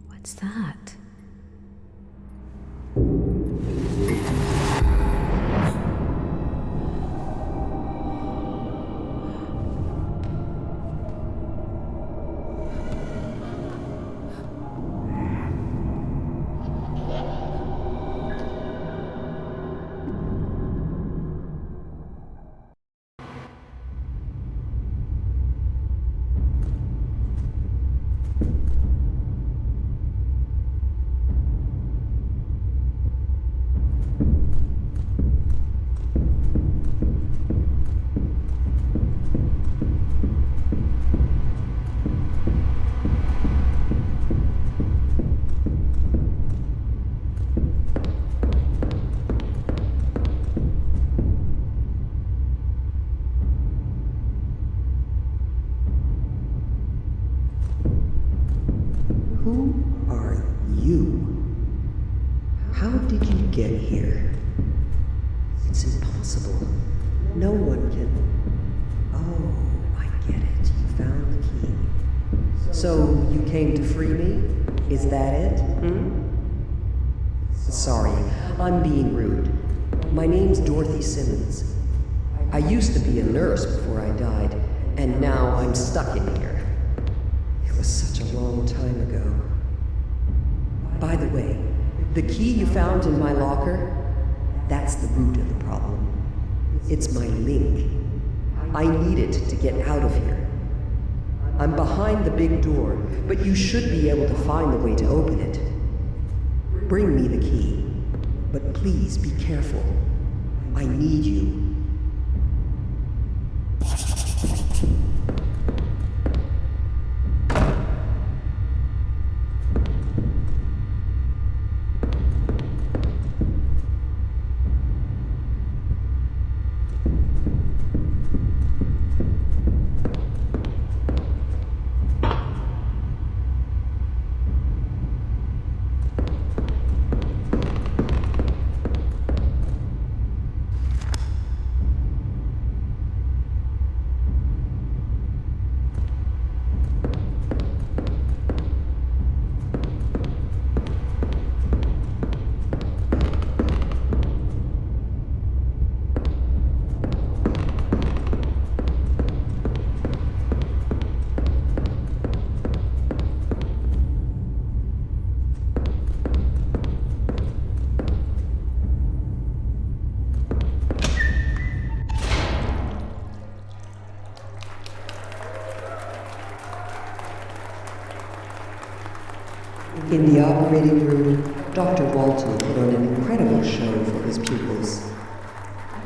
What's that? Who are you? How did you get here? It's impossible. No one can... Oh, I get it. You found the key. So, you came to free me? Is that it? Sorry, I'm being rude. My name's Dorothy Simmons. I used to be a nurse before I died, and now I'm stuck in here. It was such a long time ago. By the way, the key you found in my locker, that's the root of the problem. It's my link. I need it to get out of here. I'm behind the big door, but you should be able to find the way to open it. Bring me the key, but please be careful. I need you. In the operating room, Dr. Walton put on an incredible show for his pupils.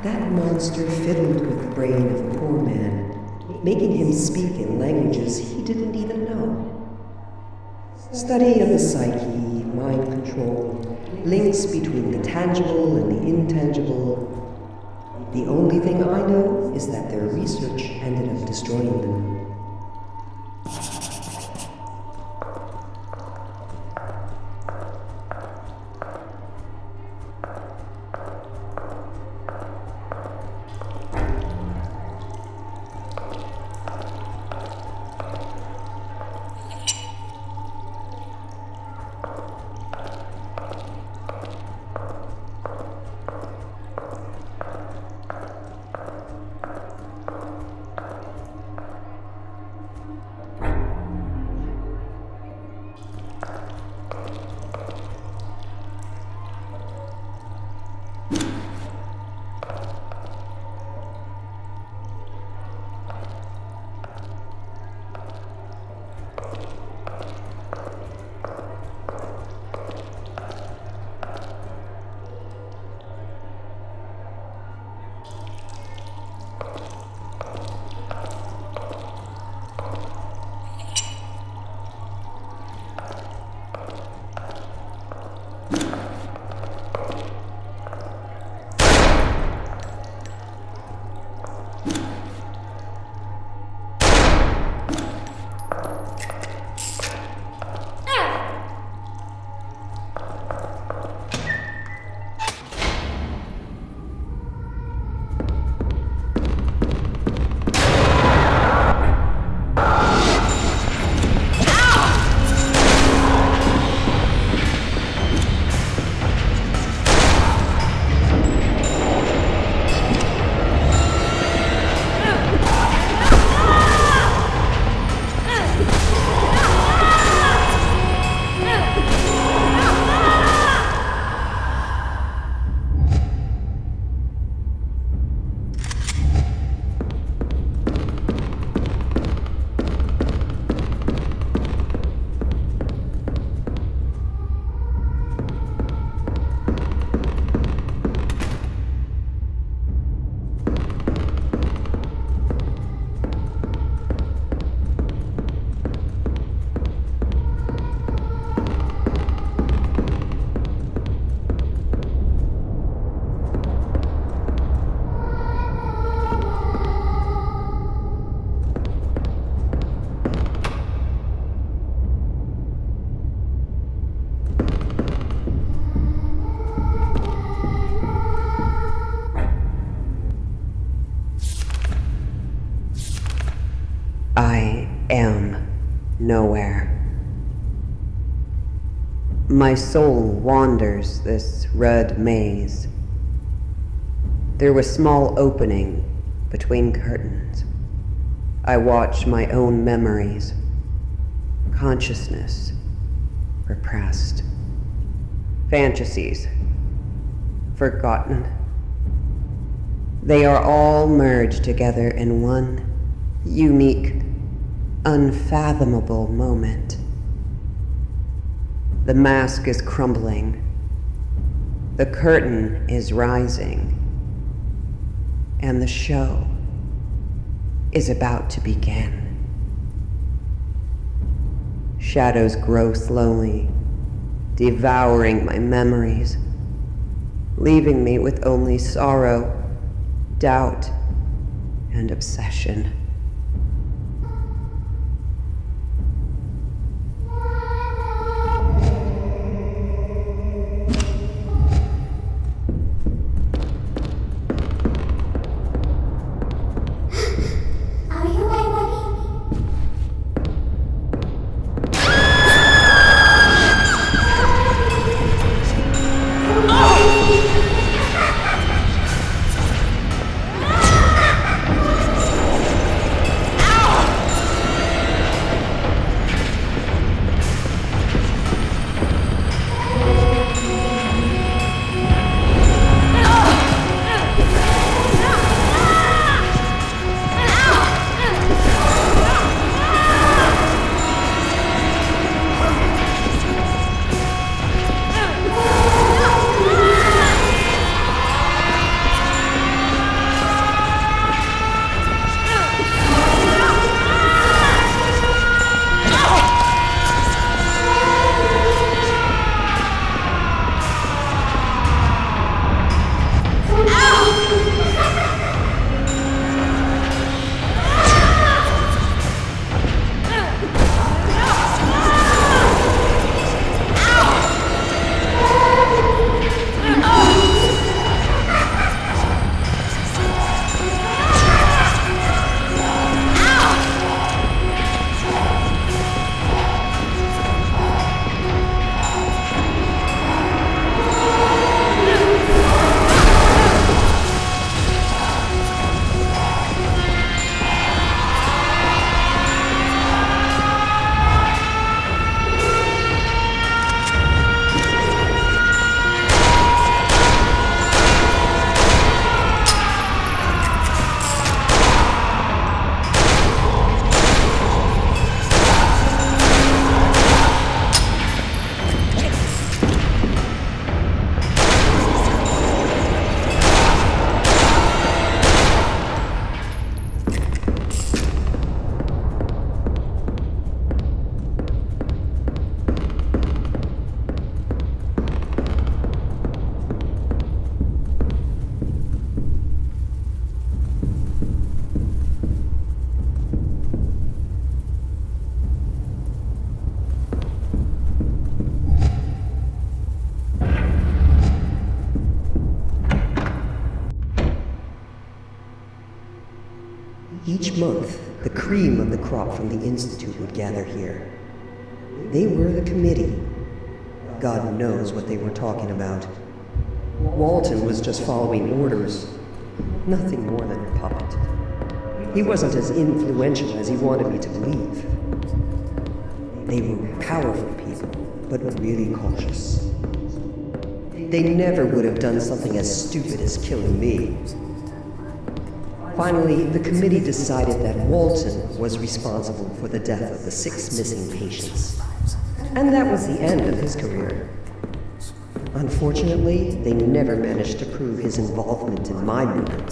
That monster fiddled with the brain of a poor man, making him speak in languages he didn't even know. Study of the psyche, mind control, links between the tangible and the intangible. The only thing I know is that their research ended up destroying them. I am nowhere. My soul wanders this red maze through a small opening between curtains. I watch my own memories, consciousness repressed, fantasies forgotten. They are all merged together in one unique, unfathomable moment. The mask is crumbling. The curtain is rising. And the show is about to begin. Shadows grow slowly, devouring my memories, leaving me with only sorrow, doubt, and obsession. Each month, the cream of the crop from the Institute would gather here. They were the committee. God knows what they were talking about. Walton was just following orders. Nothing more than a puppet. He wasn't as influential as he wanted me to believe. They were powerful people, but really cautious. They never would have done something as stupid as killing me. Finally, the committee decided that Walton was responsible for the death of the 6 missing patients. And that was the end of his career. Unfortunately, they never managed to prove his involvement in my murder.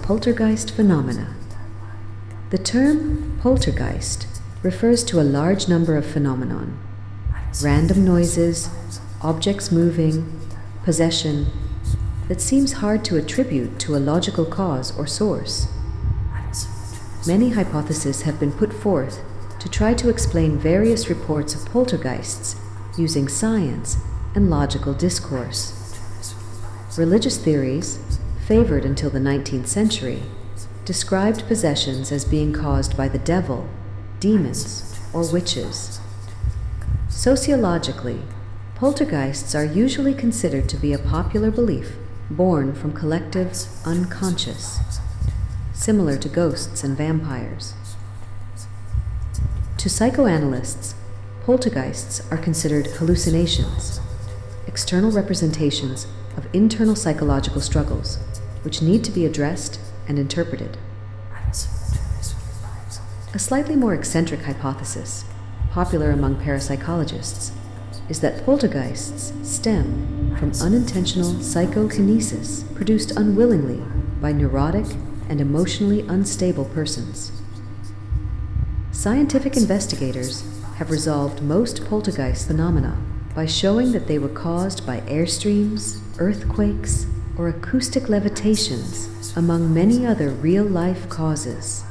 Poltergeist phenomena. The term poltergeist refers to a large number of phenomenon: random noises, objects moving, possession, that seems hard to attribute to a logical cause or source. Many hypotheses have been put forth to try to explain various reports of poltergeists using science and logical discourse. Religious theories, favored until the 19th century, described possessions as being caused by the devil, demons, or witches. Sociologically, poltergeists are usually considered to be a popular belief born from collective unconscious, similar to ghosts and vampires. To psychoanalysts, poltergeists are considered hallucinations, external representations of internal psychological struggles, which need to be addressed and interpreted. A slightly more eccentric hypothesis, popular among parapsychologists, is that poltergeists stem from unintentional psychokinesis produced unwillingly by neurotic and emotionally unstable persons. Scientific investigators have resolved most poltergeist phenomena by showing that they were caused by airstreams, earthquakes, or acoustic levitations, among many other real-life causes.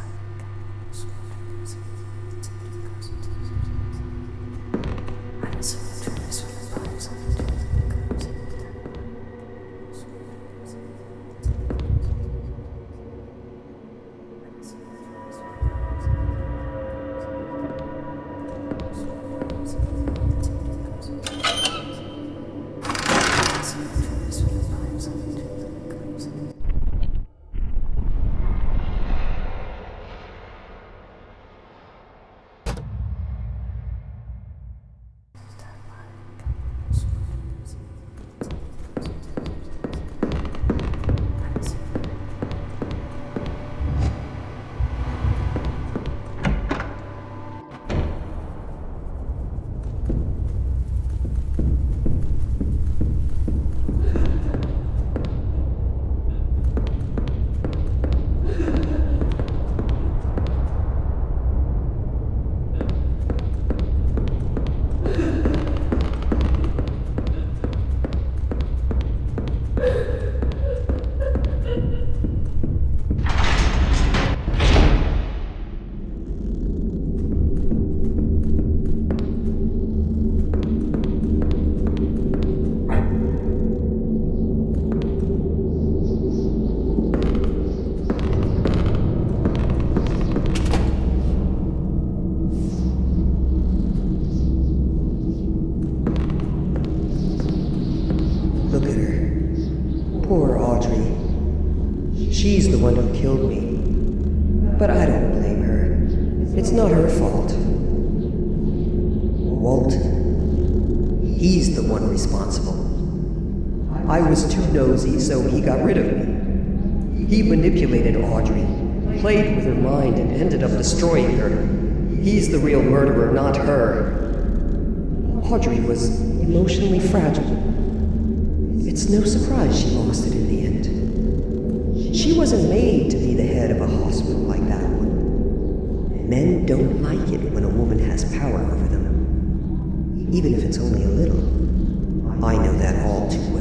She's the one who killed me. But I don't blame her. It's not her fault. Walton. He's the one responsible. I was too nosy, so he got rid of me. He manipulated Audrey, played with her mind, and ended up destroying her. He's the real murderer, not her. Audrey was emotionally fragile. It's no surprise she lost it in the end. She wasn't made to be the head of a hospital like that one. Men don't like it when a woman has power over them, even if it's only a little. I know that all too well.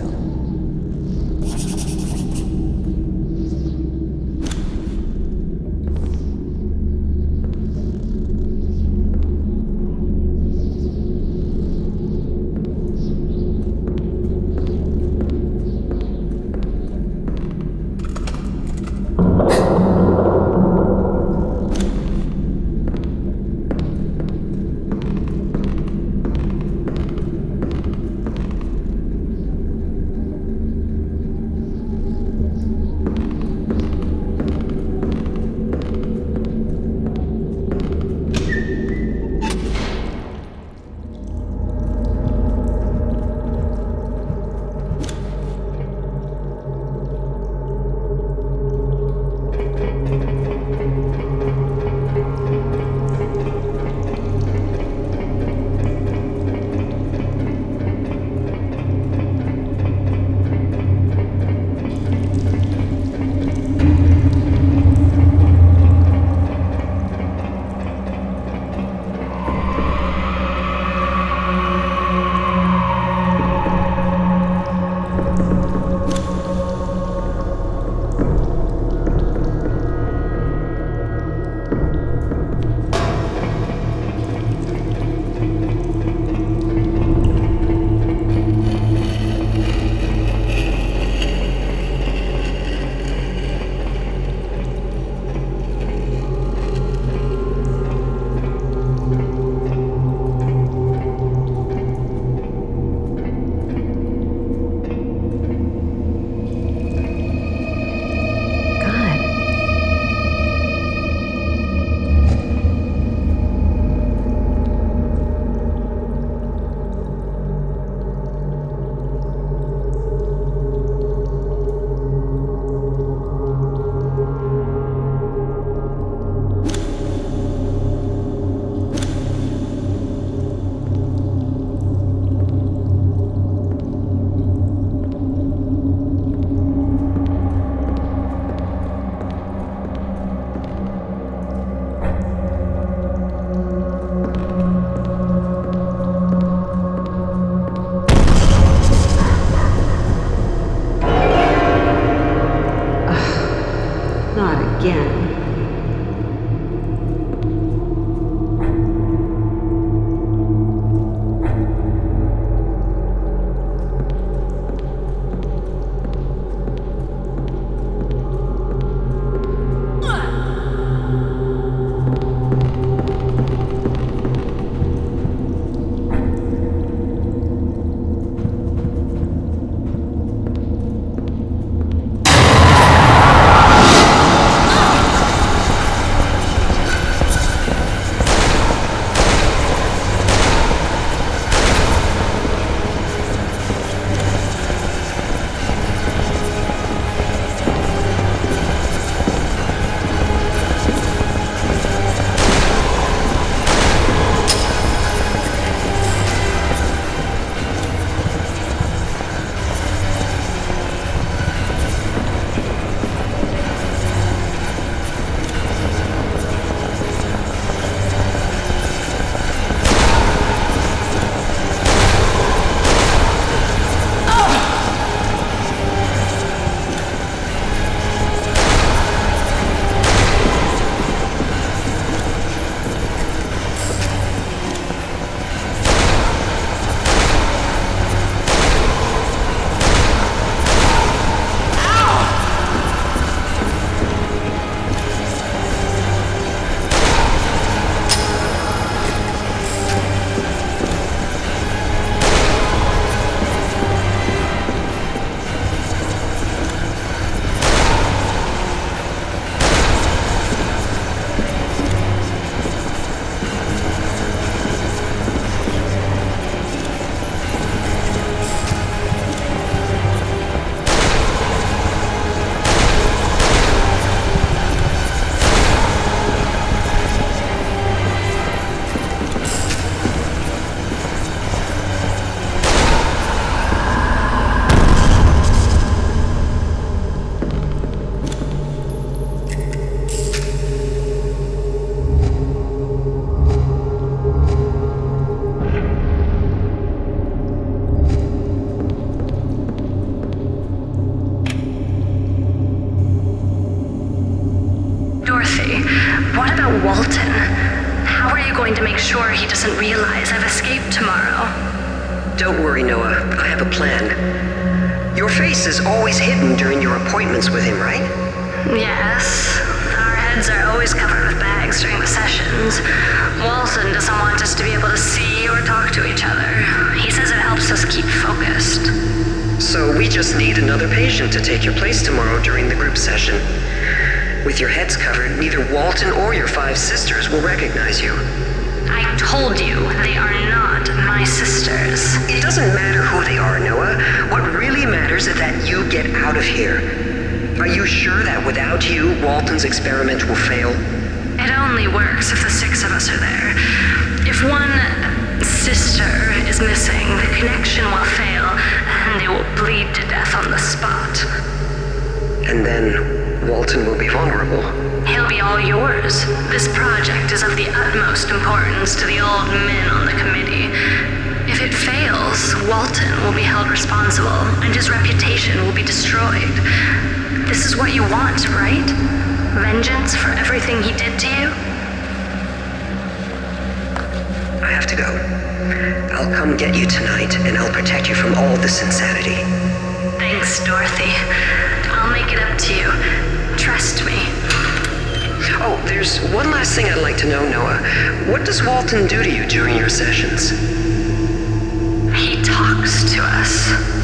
sure he doesn't realize I've escaped tomorrow. Don't worry, Noah. I have a plan. Your face is always hidden during your appointments with him, right? Yes. Our heads are always covered with bags during the sessions. Walton doesn't want us to be able to see or talk to each other. He says it helps us keep focused. So we just need another patient to take your place tomorrow during the group session. With your heads covered, neither Walton or your 5 sisters will recognize you. I told you, they are not my sisters. It doesn't matter who they are, Noah. What really matters is that you get out of here. Are you sure that without you, Walton's experiment will fail? It only works if the 6 of us are there. If one sister is missing, the connection will fail, and they will bleed to death on the spot. And then Walton will be vulnerable. He'll be all yours. This project is of the utmost importance to the old men on the committee. If it fails, Walton will be held responsible, and his reputation will be destroyed. This is what you want, right? Vengeance for everything he did to you? I have to go. I'll come get you tonight, and I'll protect you from all this insanity. Thanks, Dorothy. I'll make it up to you. Trust me. Oh, there's one last thing I'd like to know, Noah. What does Walton do to you during your sessions? He talks to us.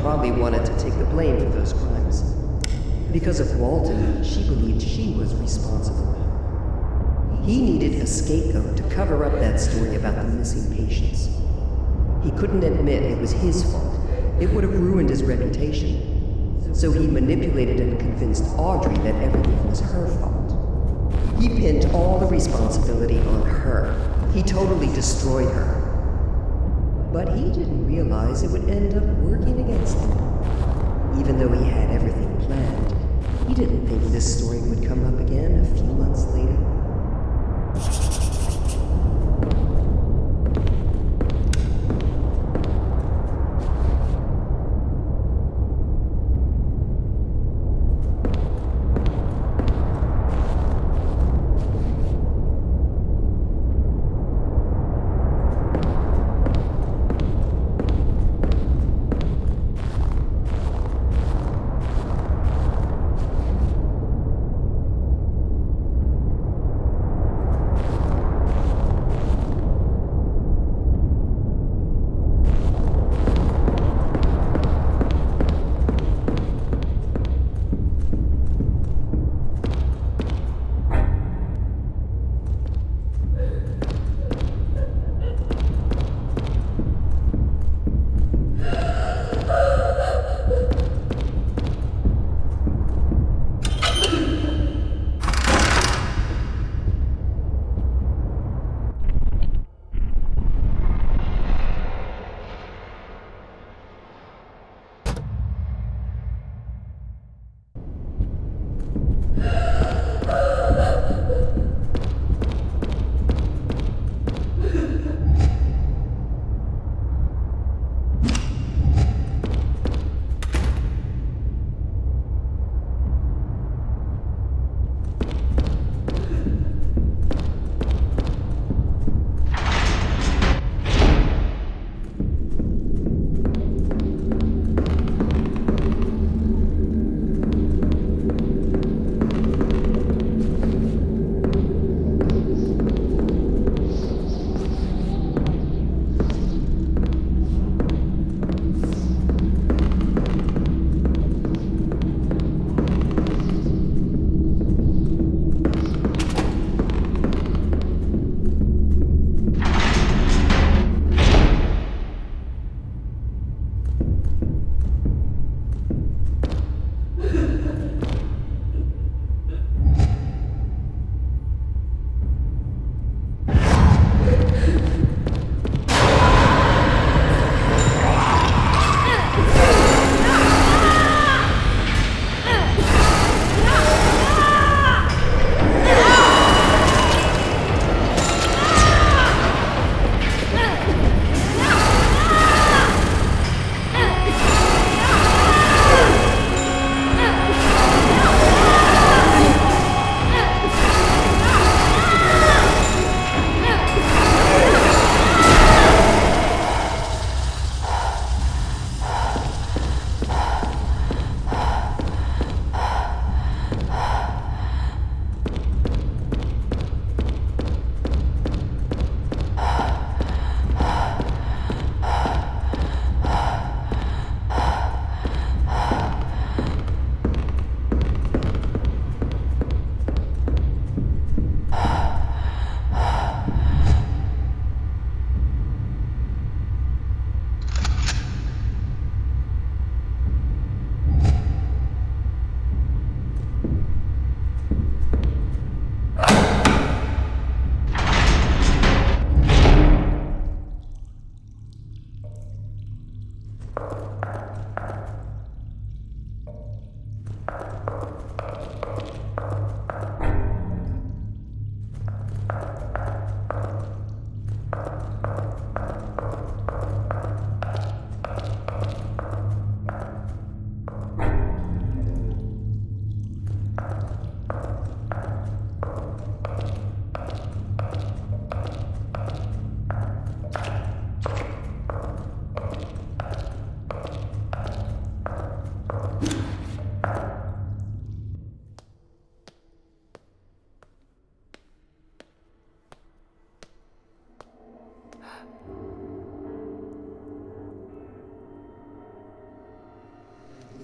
probably wanted to take the blame for those crimes. Because of Walton, she believed she was responsible. He needed a scapegoat to cover up that story about the missing patients. He couldn't admit it was his fault. It would have ruined his reputation. So he manipulated and convinced Audrey that everything was her fault. He pinned all the responsibility on her. He totally destroyed her. But he didn't realize it would end up working against him. Even though he had everything planned, he didn't think this story would come up again a few months later.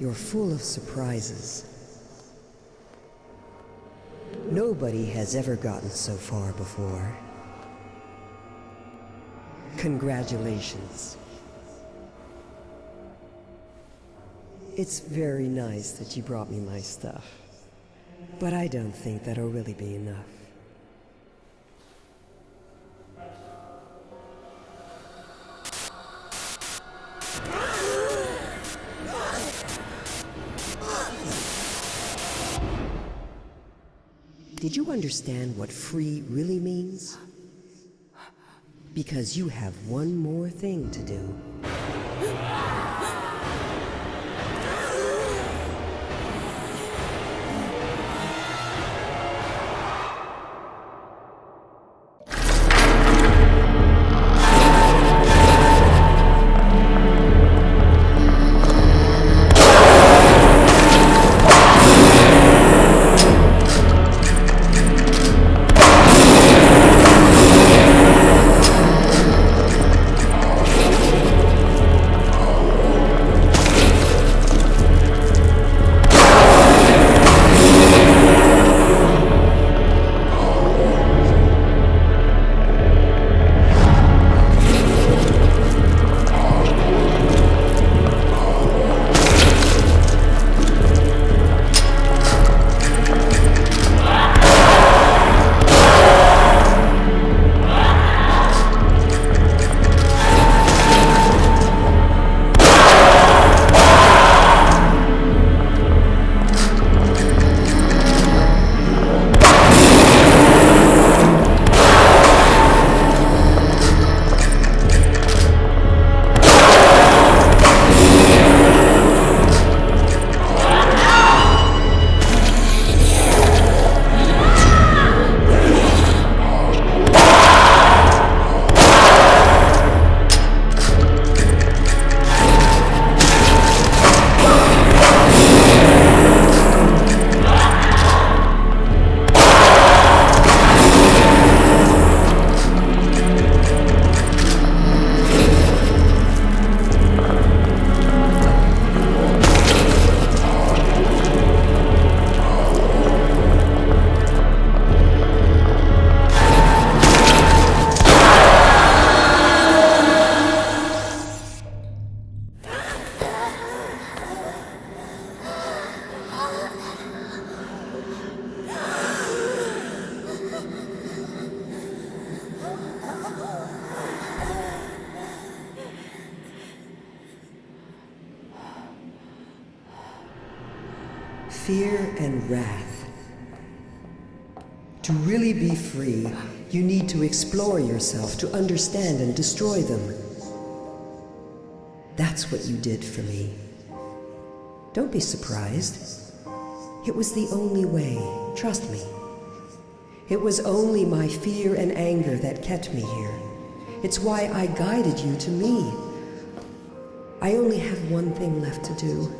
You're full of surprises. Nobody has ever gotten so far before. Congratulations. It's very nice that you brought me my stuff, but I don't think that'll really be enough. Did you understand what free really means? Because you have one more thing to do. Fear and wrath. To really be free, you need to explore yourself, to understand and destroy them. That's what you did for me. Don't be surprised. It was the only way, trust me. It was only my fear and anger that kept me here. It's why I guided you to me. I only have one thing left to do.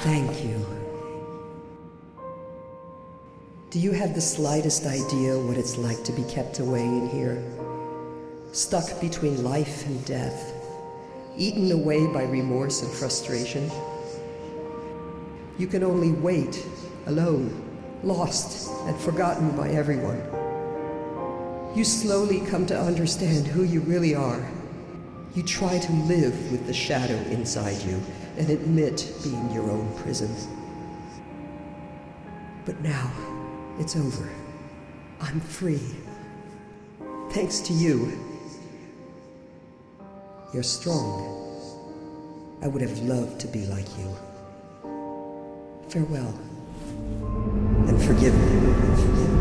Thank you. Do you have the slightest idea what it's like to be kept away in here? Stuck between life and death, eaten away by remorse and frustration. You can only wait, alone, lost and forgotten by everyone. You slowly come to understand who you really are. You try to live with the shadow inside you and admit being your own prison. But now, it's over. I'm free. Thanks to you. You're strong. I would have loved to be like you. Farewell. And forgive me.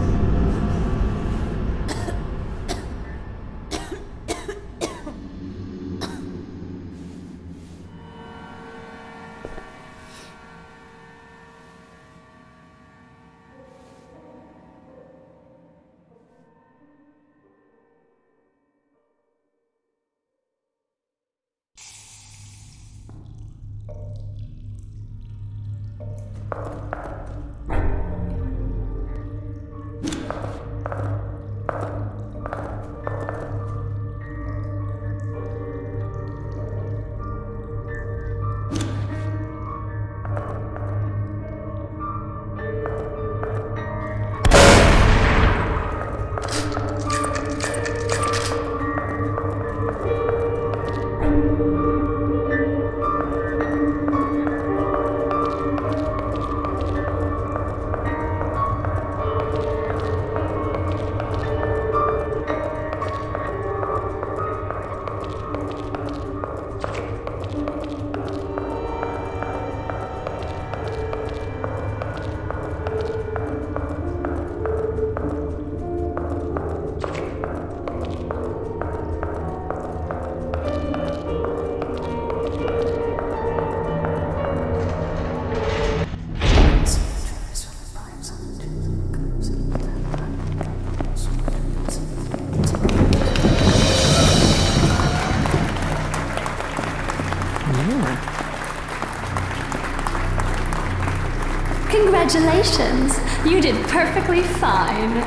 Congratulations! You did perfectly fine.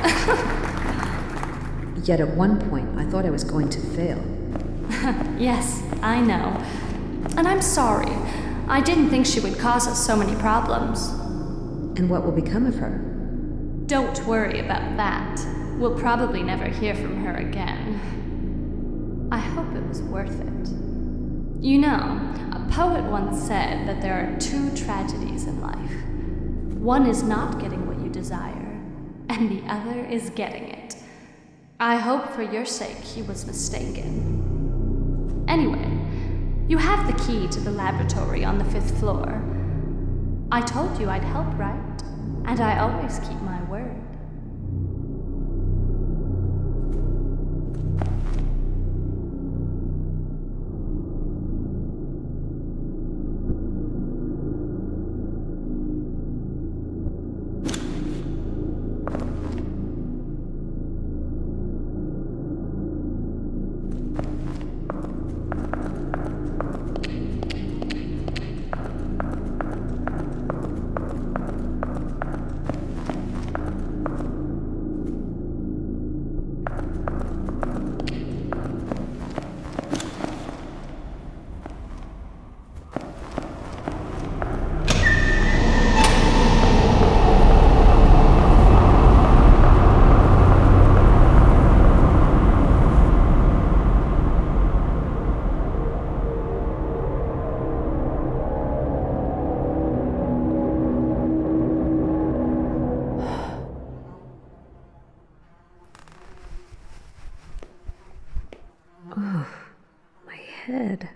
Yet at one point, I thought I was going to fail. Yes, I know. And I'm sorry. I didn't think she would cause us so many problems. And what will become of her? Don't worry about that. We'll probably never hear from her again. I hope it was worth it. You know, a poet once said that there are two tragedies in life. One is not getting what you desire, and the other is getting it. I hope for your sake he was mistaken. Anyway, you have the key to the laboratory on the 5th floor. I told you I'd help, right? And I always keep my word. Head.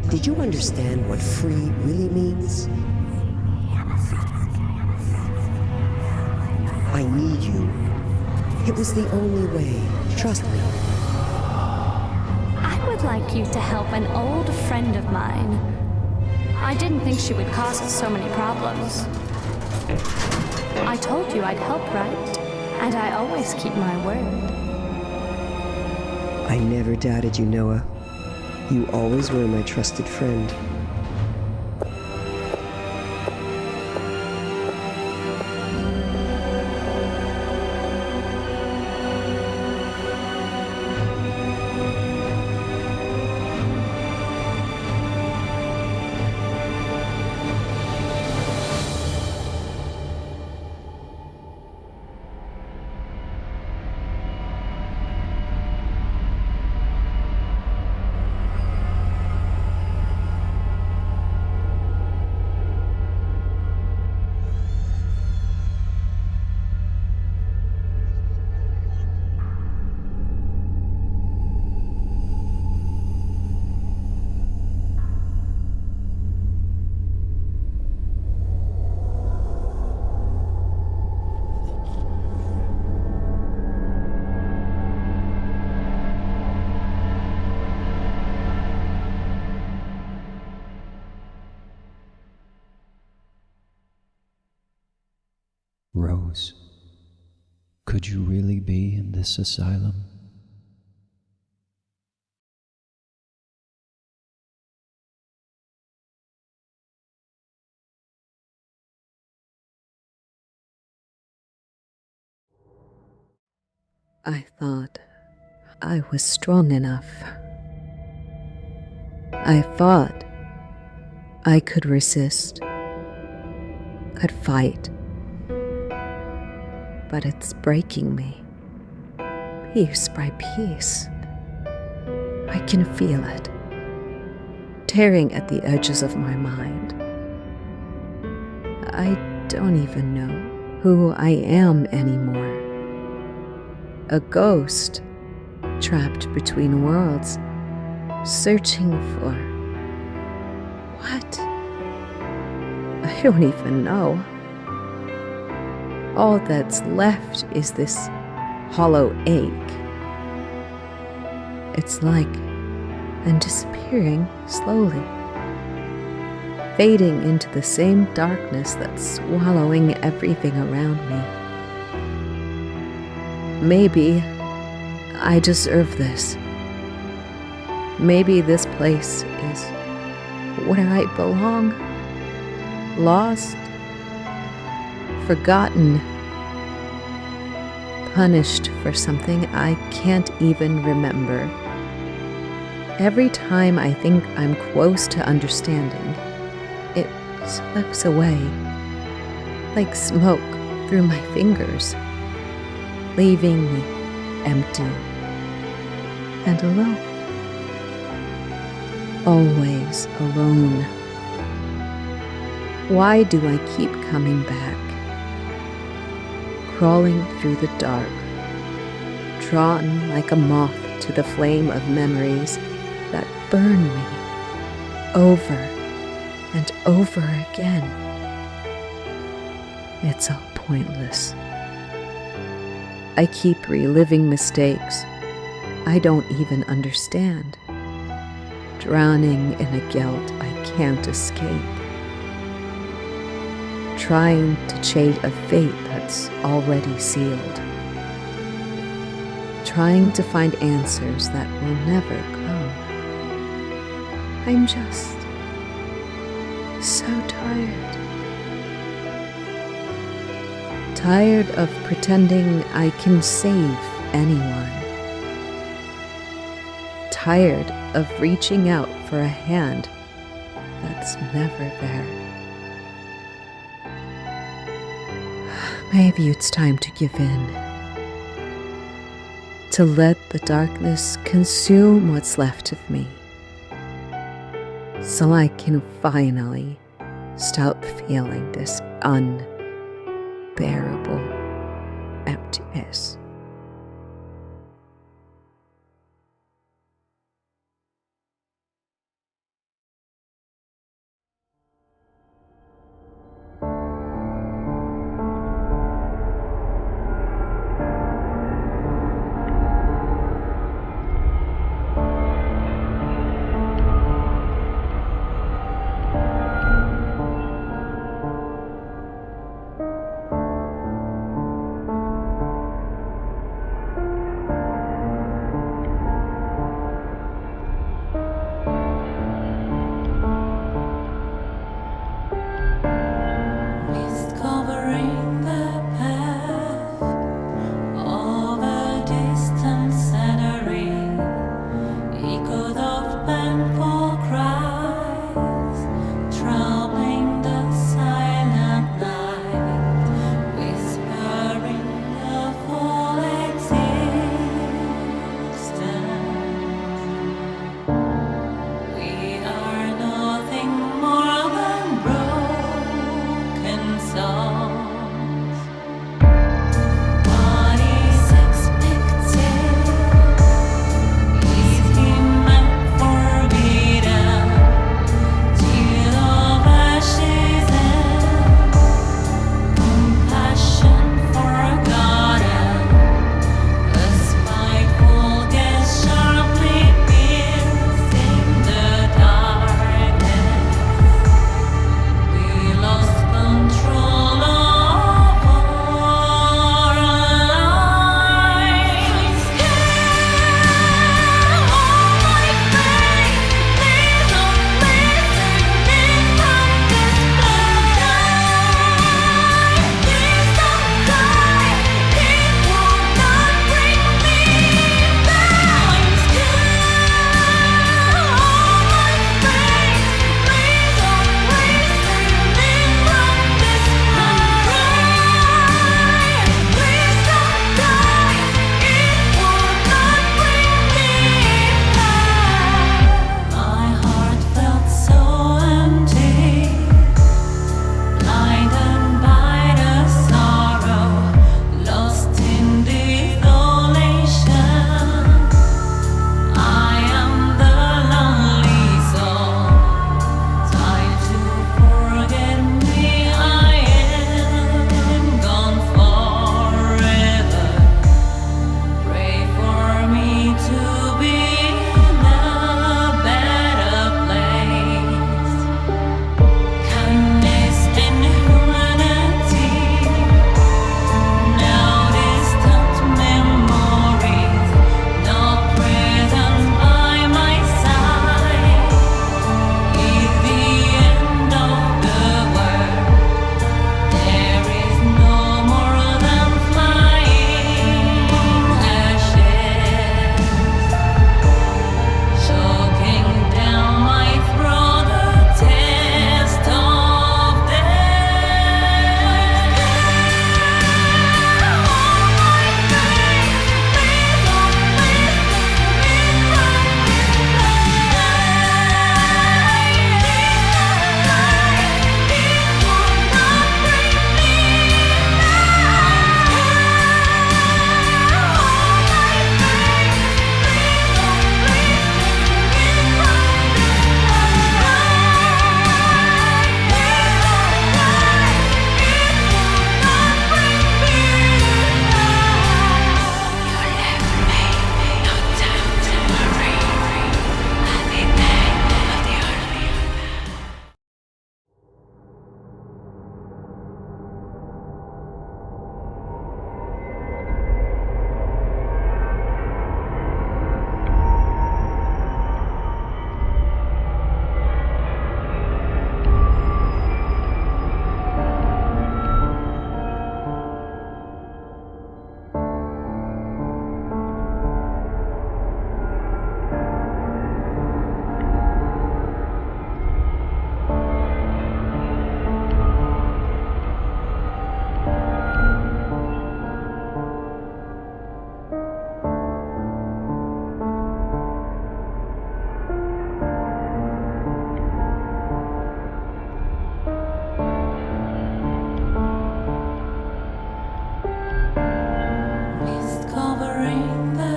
Did you understand what free really means? I need you. It was the only way. Trust me. I would like you to help an old friend of mine. I didn't think she would cause us so many problems. I told you I'd help, right? And I always keep my word. I never doubted you, Noah. You always were my trusted friend. be in this asylum? I thought I was strong enough. I thought I could resist, could fight. But it's breaking me, piece by piece. I can feel it, tearing at the edges of my mind. I don't even know who I am anymore. A ghost, trapped between worlds, searching for... what? I don't even know. All that's left is this hollow ache. It's like I'm disappearing slowly, fading into the same darkness that's swallowing everything around me. Maybe I deserve this. Maybe this place is where I belong. Lost, forgotten, punished for something I can't even remember. Every time I think I'm close to understanding, it slips away, like smoke through my fingers, leaving me empty and alone. Always alone. Why do I keep coming back? Crawling through the dark, drawn like a moth to the flame of memories that burn me over and over again. It's all pointless. I keep reliving mistakes I don't even understand, drowning in a guilt I can't escape, trying to chase a fate that's already sealed, trying to find answers that will never come. I'm just so tired. Tired of pretending I can save anyone. Tired of reaching out for a hand that's never there. Maybe it's time to give in. To let the darkness consume what's left of me. So I can finally stop feeling this unbearable emptiness.